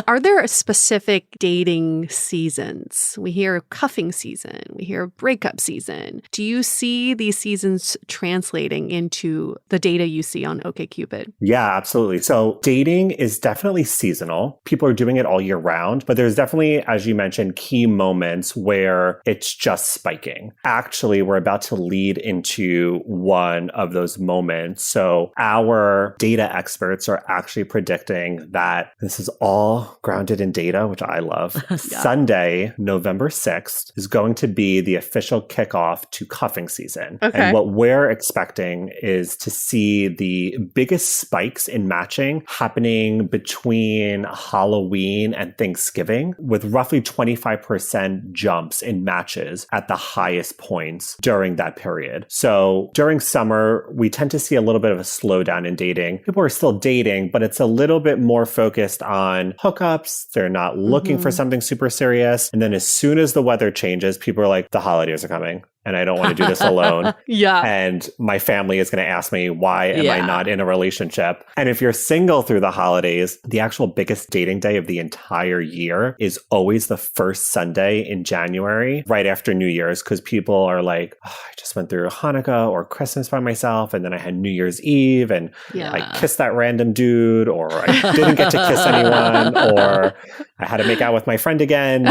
Are there specific dating seasons? We hear cuffing season, we hear breakup season. Do you see these seasons translating into the data you see on OkCupid? Yeah, absolutely. So dating is definitely seasonal. People are doing it all year round, but there's definitely, as you mentioned, key moments where it's just spiking. Actually, we're about to lead into one of those moments. So our data experts are actually predicting that this is all grounded in data, which I love. Sunday, November 6th, is going to be the official kickoff to cuffing season. Okay. And what we're expecting is to see the biggest spikes in matching happening between Halloween and Thanksgiving, with roughly 25% jumps in matches at the highest points during that period. So during summer, we tend to see a little bit of a slowdown in dating. People are still dating, but it's a little bit more focused on hookups. They're not looking for something super serious. And then as soon as the weather changes, people are like, the holidays are coming, and I don't want to do this alone. And my family is going to ask me, why am I not in a relationship? And if you're single through the holidays, the actual biggest dating day of the entire year is always the first Sunday in January, right after New Year's, because people are like, oh, I just went through Hanukkah or Christmas by myself, and then I had New Year's Eve, and I kissed that random dude, or I didn't get to kiss anyone, or I had to make out with my friend again.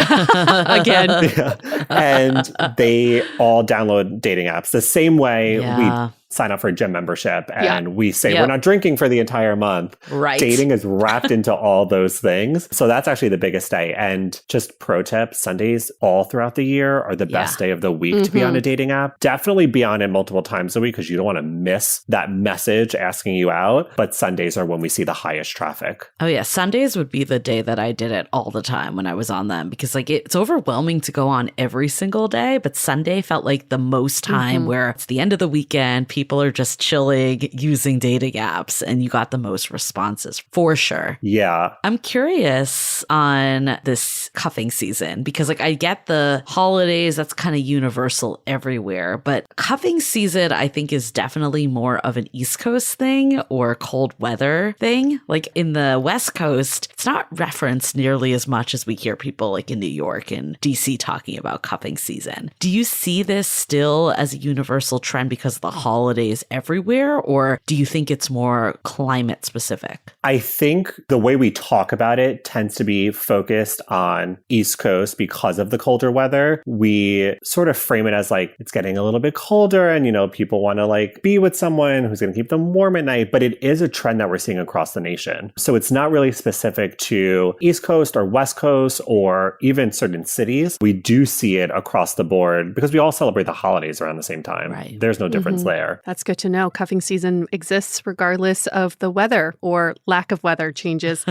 And they all download dating apps the same way we sign up for a gym membership and we say we're not drinking for the entire month. Dating is wrapped into all those things. So that's actually the biggest day. And just pro tip, Sundays all throughout the year are the best day of the week to be on a dating app. Definitely be on it multiple times a week because you don't want to miss that message asking you out. But Sundays are when we see the highest traffic. Oh yeah, Sundays would be the day that I did it all the time when I was on them, because like it's overwhelming to go on every single day, but Sunday felt like the most time where it's the end of the weekend, people are just chilling, using dating apps, and you got the most responses for sure. Yeah. I'm curious on this cuffing season because like I get the holidays, that's kind of universal everywhere, but cuffing season I think is definitely more of an East Coast thing or cold weather thing. Like in the West Coast, it's not referenced nearly as much as we hear people like in New York and DC talking about cuffing season. Do you see this still as a universal trend because of the holidays everywhere, or do you think it's more climate specific? I think the way we talk about it tends to be focused on East Coast because of the colder weather. We sort of frame it as like it's getting a little bit colder and, you know, people want to like be with someone who's going to keep them warm at night, but it is a trend that we're seeing across the nation. So it's not really specific to East Coast or West Coast or even certain cities. We do see it across the board because we all celebrate the holidays around the same time. Right. There's no difference there. That's good to know. Cuffing season exists regardless of the weather or lack of weather changes.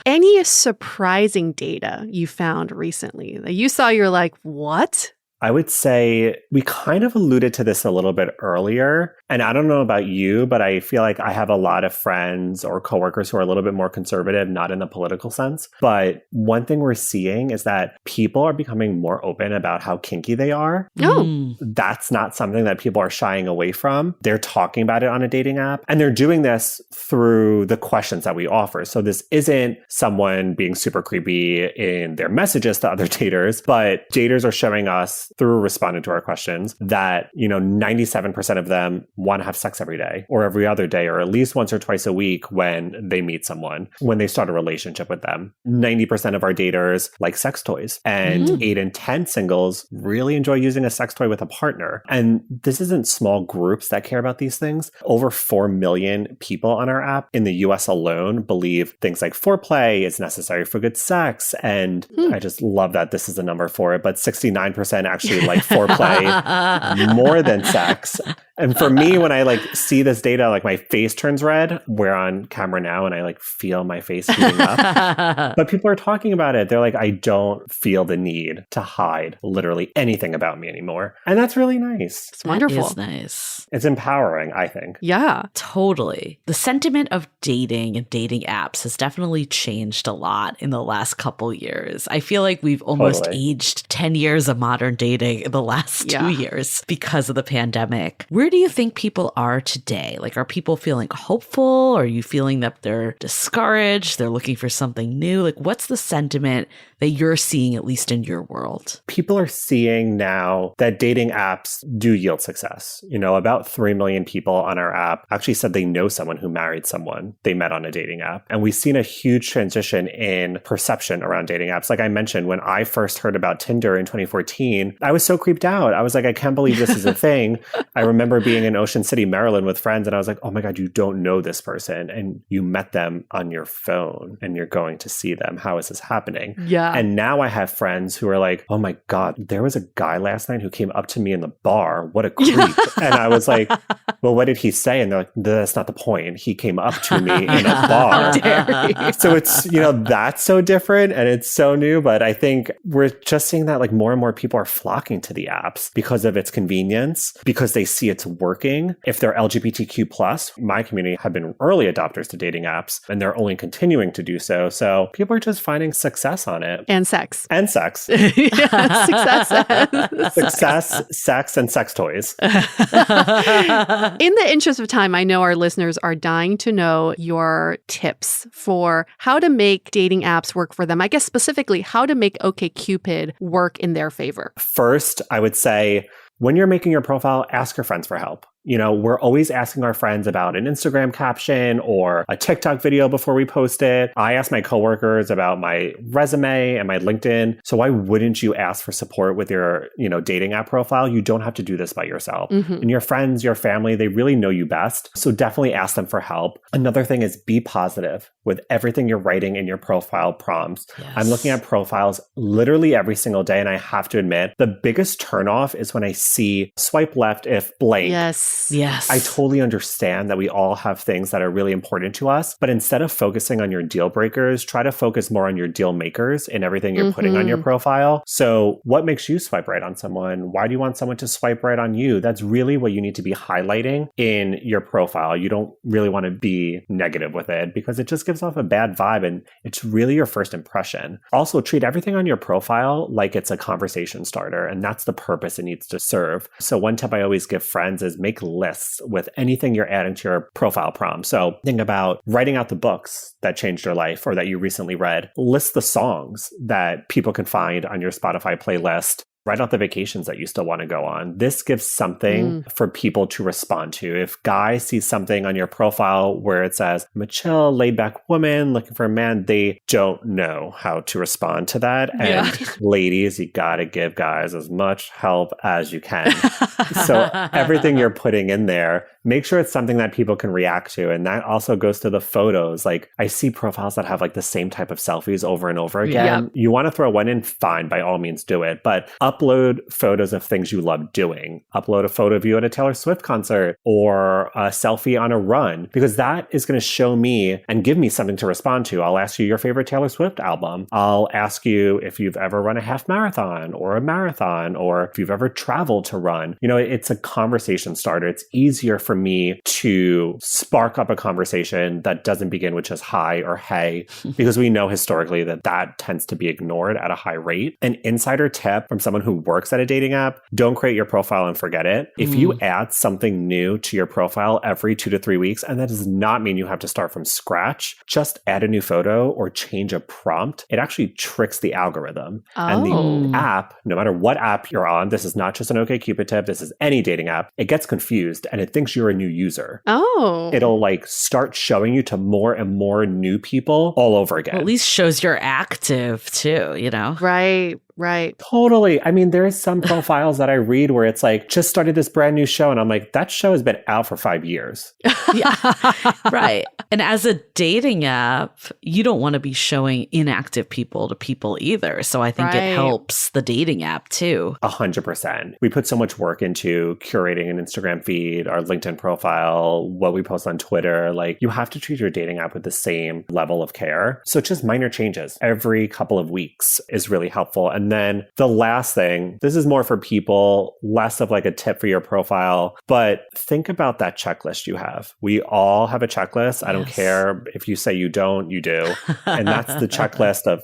Any surprising data you found recently that you saw, you're like, what? I would say we kind of alluded to this a little bit earlier. And I don't know about you, but I feel like I have a lot of friends or coworkers who are a little bit more conservative, not in the political sense. But one thing we're seeing is that people are becoming more open about how kinky they are. Oh. That's not something that people are shying away from. They're talking about it on a dating app. And they're doing this through the questions that we offer. So this isn't someone being super creepy in their messages to other daters, but daters are showing us through responding to our questions that, you know, 97% of them want to have sex every day or every other day or at least once or twice a week when they meet someone, when they start a relationship with them. 90% of our daters like sex toys, and 8 in 10 singles really enjoy using a sex toy with a partner. And this isn't small groups that care about these things. Over 4 million people on our app in the US alone believe things like foreplay is necessary for good sex. And I just love that this is the number for it. But 69% actually like foreplay more than sex. And for me, when I like see this data, like my face turns red. We're on camera now and I like feel my face heating up. But people are talking about it. They're like, I don't feel the need to hide literally anything about me anymore. And that's really nice. It's wonderful. That is nice. It's empowering, I think. Yeah. Totally. The sentiment of dating and dating apps has definitely changed a lot in the last couple years. I feel like we've almost aged 10 years of modern dating in the last 2 years because of the pandemic. Where do you think people are today? Like, are people feeling hopeful? Are you feeling that they're discouraged? They're looking for something new? Like, what's the sentiment that you're seeing, at least in your world? People are seeing now that dating apps do yield success. You know, about 3 million people on our app actually said they know someone who married someone they met on a dating app. And we've seen a huge transition in perception around dating apps. Like I mentioned, when I first heard about Tinder in 2014, I was so creeped out. I was like, I can't believe this is a thing. I remember being in Ocean City, Maryland with friends. And I was like, oh my God, you don't know this person. And you met them on your phone and you're going to see them. How is this happening? Yeah. And now I have friends who are like, oh my God, there was a guy last night who came up to me in the bar. What a creep. And I was like, well, what did he say? And they're like, that's not the point. He came up to me in a bar. So it's, that's so different and it's so new. But I think we're just seeing that like more and more people are flocking to the apps because of its convenience, because they see it's working. If they're LGBTQ+, my community have been early adopters to dating apps and they're only continuing to do so. So people are just finding success on it. And sex. And sex. Success, sex, and sex toys. In the interest of time, I know our listeners are dying to know your tips for how to make dating apps work for them. I guess specifically how to make OKCupid work in their favor. First, I would say when you're making your profile, ask your friends for help. We're always asking our friends about an Instagram caption or a TikTok video before we post it. I ask my coworkers about my resume and my LinkedIn. So why wouldn't you ask for support with your, dating app profile? You don't have to do this by yourself. Mm-hmm. And your friends, your family, they really know you best. So definitely ask them for help. Another thing is be positive with everything you're writing in your profile prompts. Yes. I'm looking at profiles literally every single day. And I have to admit, the biggest turnoff is when I see swipe left if blank. Yes. I totally understand that we all have things that are really important to us, but instead of focusing on your deal breakers, try to focus more on your deal makers in everything you're putting on your profile. So what makes you swipe right on someone? Why do you want someone to swipe right on you? That's really what you need to be highlighting in your profile. You don't really want to be negative with it because it just gives off a bad vibe and it's really your first impression. Also, treat everything on your profile like it's a conversation starter, and that's the purpose it needs to serve. So one tip I always give friends is make lists with anything you're adding to your profile prompt. So think about writing out the books that changed your life or that you recently read. List the songs that people can find on your Spotify playlist. Write out the vacations that you still want to go on. This gives something for people to respond to. If guys see something on your profile where it says, I'm a chill, laid back woman looking for a man, they don't know how to respond to that. And ladies, you got to give guys as much help as you can. So everything you're putting in there, make sure it's something that people can react to. And that also goes to the photos. Like I see profiles that have like the same type of selfies over and over again. Yep. You want to throw one in, fine, by all means do it. But upload photos of things you love doing. Upload a photo of you at a Taylor Swift concert or a selfie on a run, because that is going to show me and give me something to respond to. I'll ask you your favorite Taylor Swift album. I'll ask you if you've ever run a half marathon or a marathon, or if you've ever traveled to run. It's a conversation starter. It's easier for me to spark up a conversation that doesn't begin with just hi or hey, because we know historically that tends to be ignored at a high rate. An insider tip from someone who works at a dating app, don't create your profile and forget it. If you add something new to your profile every 2 to 3 weeks, and that does not mean you have to start from scratch, just add a new photo or change a prompt. It actually tricks the algorithm. And the app, no matter what app you're on, this is not just an OkCupid tip, this is any dating app, it gets confused and it thinks you're a new user. It'll start showing you to more and more new people all over again. Well, at least shows you're active too, Right. Totally. I mean, there is some profiles that I read where it's like, just started this brand new show. And I'm like, that show has been out for 5 years. Right. And as a dating app, you don't want to be showing inactive people to people either. So I think it helps the dating app too. 100%. We put so much work into curating an Instagram feed, our LinkedIn profile, what we post on Twitter. You have to treat your dating app with the same level of care. So just minor changes every couple of weeks is really helpful. And then the last thing, this is more for people, less of a tip for your profile, but think about that checklist you have. We all have a checklist. I don't care if you say you don't, you do. And that's the checklist of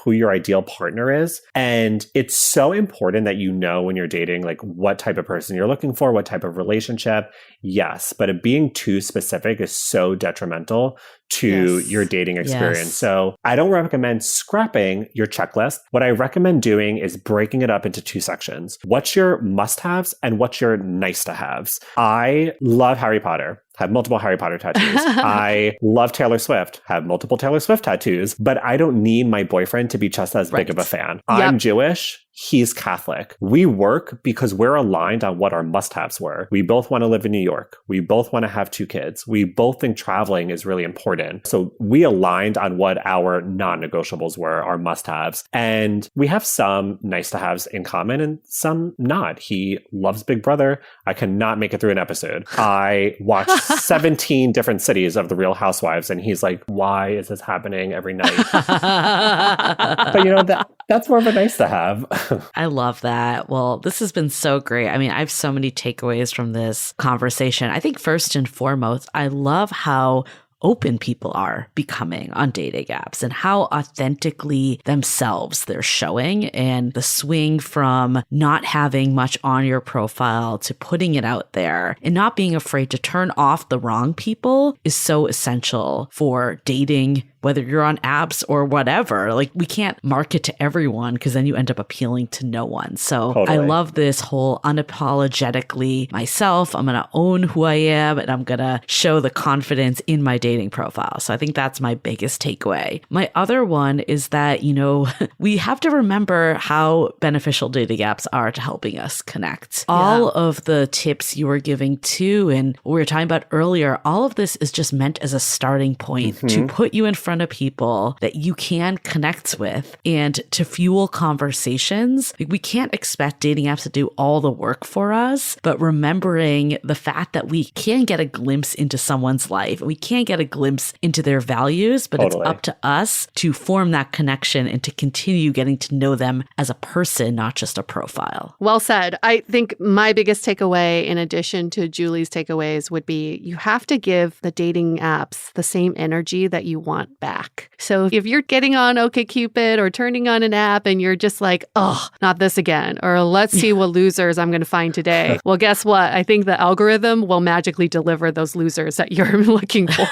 who your ideal partner is. And it's so important that you know when you're dating, what type of person you're looking for, what type of relationship. Yes, but it being too specific is so detrimental to your dating experience. So I don't recommend scrapping your checklist. What I recommend doing is breaking it up into 2 sections. What's your must-haves and what's your nice-to-haves? I love Harry Potter. Have multiple Harry Potter tattoos. I love Taylor Swift, have multiple Taylor Swift tattoos, but I don't need my boyfriend to be just as big of a fan. I'm Jewish. He's Catholic. We work because we're aligned on what our must-haves were. We both want to live in New York. We both want to have 2 kids. We both think traveling is really important. So we aligned on what our non-negotiables were, our must-haves. And we have some nice-to-haves in common and some not. He loves Big Brother. I cannot make it through an episode. I watched 17 different cities of The Real Housewives, and he's like, why is this happening every night? But you know, that's more of a nice to have. I love that. Well, this has been so great. I mean, I have so many takeaways from this conversation. I think first and foremost, I love how open people are becoming on dating apps and how authentically themselves they're showing, and the swing from not having much on your profile to putting it out there and not being afraid to turn off the wrong people is so essential for dating, whether you're on apps or whatever. Like, we can't market to everyone because then you end up appealing to no one. So totally. I love this whole unapologetically myself. I'm going to own who I am and I'm going to show the confidence in my dating profile. So I think that's my biggest takeaway. My other one is that, you know, we have to remember how beneficial dating apps are to helping us connect. Yeah. All of the tips you were giving too, and what we were talking about earlier, all of this is just meant as a starting point to put you in front of people that you can connect with and to fuel conversations. Like, we can't expect dating apps to do all the work for us, but remembering the fact that we can get a glimpse into someone's life, we can get a glimpse into their values, but it's up to us to form that connection and to continue getting to know them as a person, not just a profile. Well said. I think my biggest takeaway, in addition to Julie's takeaways, would be you have to give the dating apps the same energy that you want back. So if you're getting on OKCupid or turning on an app and you're just like, oh, not this again, or let's see what losers I'm going to find today. Well, guess what? I think the algorithm will magically deliver those losers that you're looking for.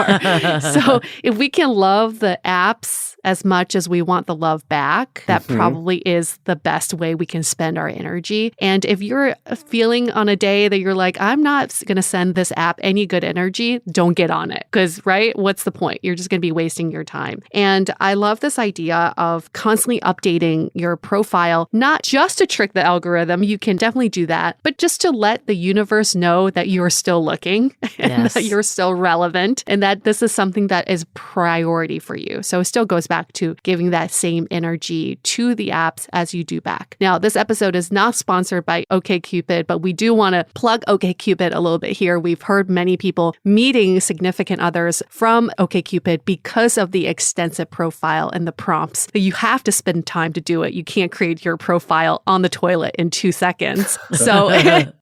So if we can love the apps as much as we want the love back, that probably is the best way we can spend our energy. And if you're feeling on a day that you're like, I'm not going to send this app any good energy, don't get on it. Because, right, what's the point? You're just going to be wasting your time. And I love this idea of constantly updating your profile, not just to trick the algorithm, you can definitely do that, but just to let the universe know that you're still looking and that you're still relevant and that this is something that is priority for you. So it still goes back to giving that same energy to the apps as you do back. Now, this episode is not sponsored by OKCupid, but we do want to plug OKCupid a little bit here. We've heard many people meeting significant others from OKCupid because of the extensive profile and the prompts. You have to spend time to do it. You can't create your profile on the toilet in 2 seconds. So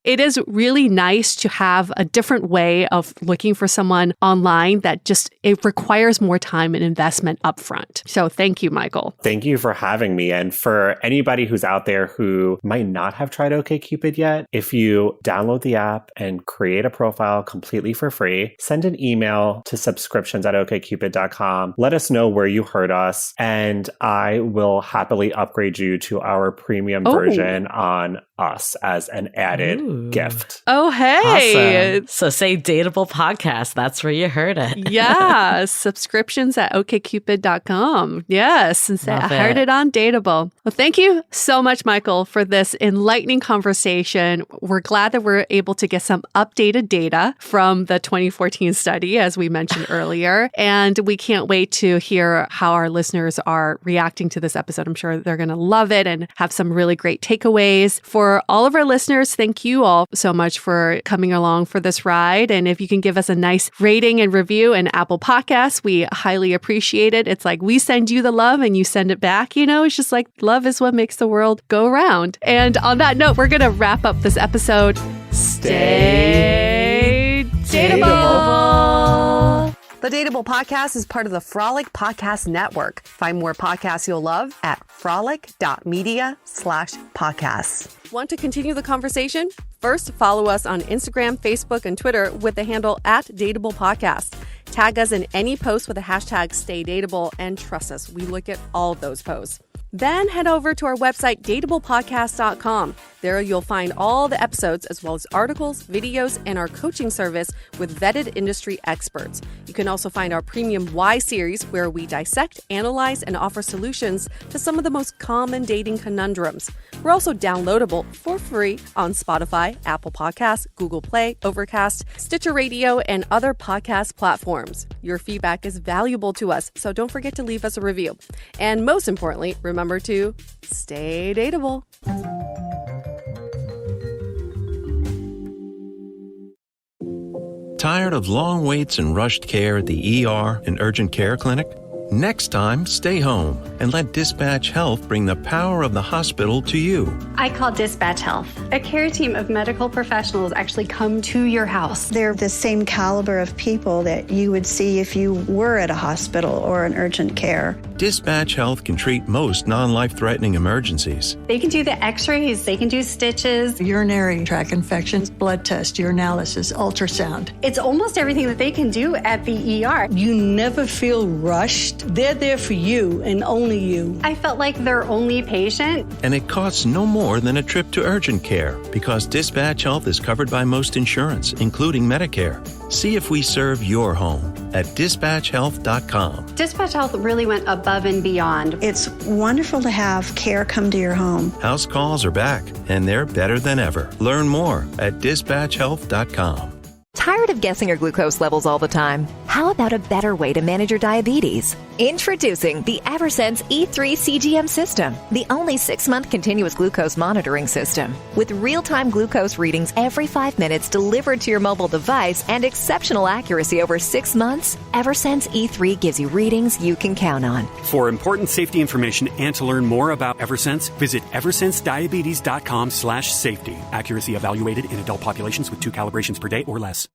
it is really nice to have a different way of looking for someone online that just, it requires more time and investment upfront. So thank you, Michael. Thank you for having me. And for anybody who's out there who might not have tried OKCupid yet, if you download the app and create a profile completely for free, send an email to subscriptions@okcupid.com. Let us know where you heard us, and I will happily upgrade you to our premium version on us as an added gift. Oh, hey. Awesome. So say Dateable Podcast. That's where you heard it. Yeah. Subscriptions@okcupid.com. Yes. And say, I heard it on Dateable. Well, thank you so much, Michael, for this enlightening conversation. We're glad that we're able to get some updated data from the 2014 study, as we mentioned earlier. And we can't wait to hear how our listeners are reacting to this episode. I'm sure they're going to love it and have some really great takeaways. For all of our listeners, thank you all so much for coming along for this ride. And if you can give us a nice rating and review in Apple Podcasts, we highly appreciate it. It's like we send you the love and you send it back. You know, it's just like love is what makes the world go around. And on that note, we're going to wrap up this episode. Stay dateable. The Dateable Podcast is part of the Frolic Podcast Network. Find more podcasts you'll love at frolic.media/podcasts. Want to continue the conversation? First, follow us on Instagram, Facebook, and Twitter with the handle @DateablePodcast. Tag us in any post with the hashtag StayDateable, and trust us, we look at all of those posts. Then head over to our website, dateablepodcast.com. There you'll find all the episodes as well as articles, videos, and our coaching service with vetted industry experts. You can also find our premium Why series where we dissect, analyze, and offer solutions to some of the most common dating conundrums. We're also downloadable for free on Spotify, Apple Podcasts, Google Play, Overcast, Stitcher Radio, and other podcast platforms. Your feedback is valuable to us, so don't forget to leave us a review. And most importantly, remember to stay dateable. Tired of long waits and rushed care at the ER and urgent care clinic? Next time, stay home and let Dispatch Health bring the power of the hospital to you. I call Dispatch Health. A care team of medical professionals actually come to your house. They're the same caliber of people that you would see if you were at a hospital or an urgent care. Dispatch Health can treat most non-life-threatening emergencies. They can do the x-rays, they can do stitches, urinary tract infections, blood test, urinalysis, ultrasound. It's almost everything that they can do at the ER. You never feel rushed. They're there for you and only you. I felt like their only patient. And it costs no more than a trip to urgent care because Dispatch Health is covered by most insurance, including Medicare. See if we serve your home at dispatchhealth.com. Dispatch Health really went above and beyond. It's wonderful to have care come to your home. House calls are back, and they're better than ever. Learn more at dispatchhealth.com. Tired of guessing your glucose levels all the time? How about a better way to manage your diabetes? Introducing the Eversense E3 CGM system, the only 6-month continuous glucose monitoring system. With real-time glucose readings every 5 minutes delivered to your mobile device and exceptional accuracy over 6 months, Eversense E3 gives you readings you can count on. For important safety information and to learn more about Eversense, visit eversensediabetes.com/safety. Accuracy evaluated in adult populations with 2 calibrations per day or less.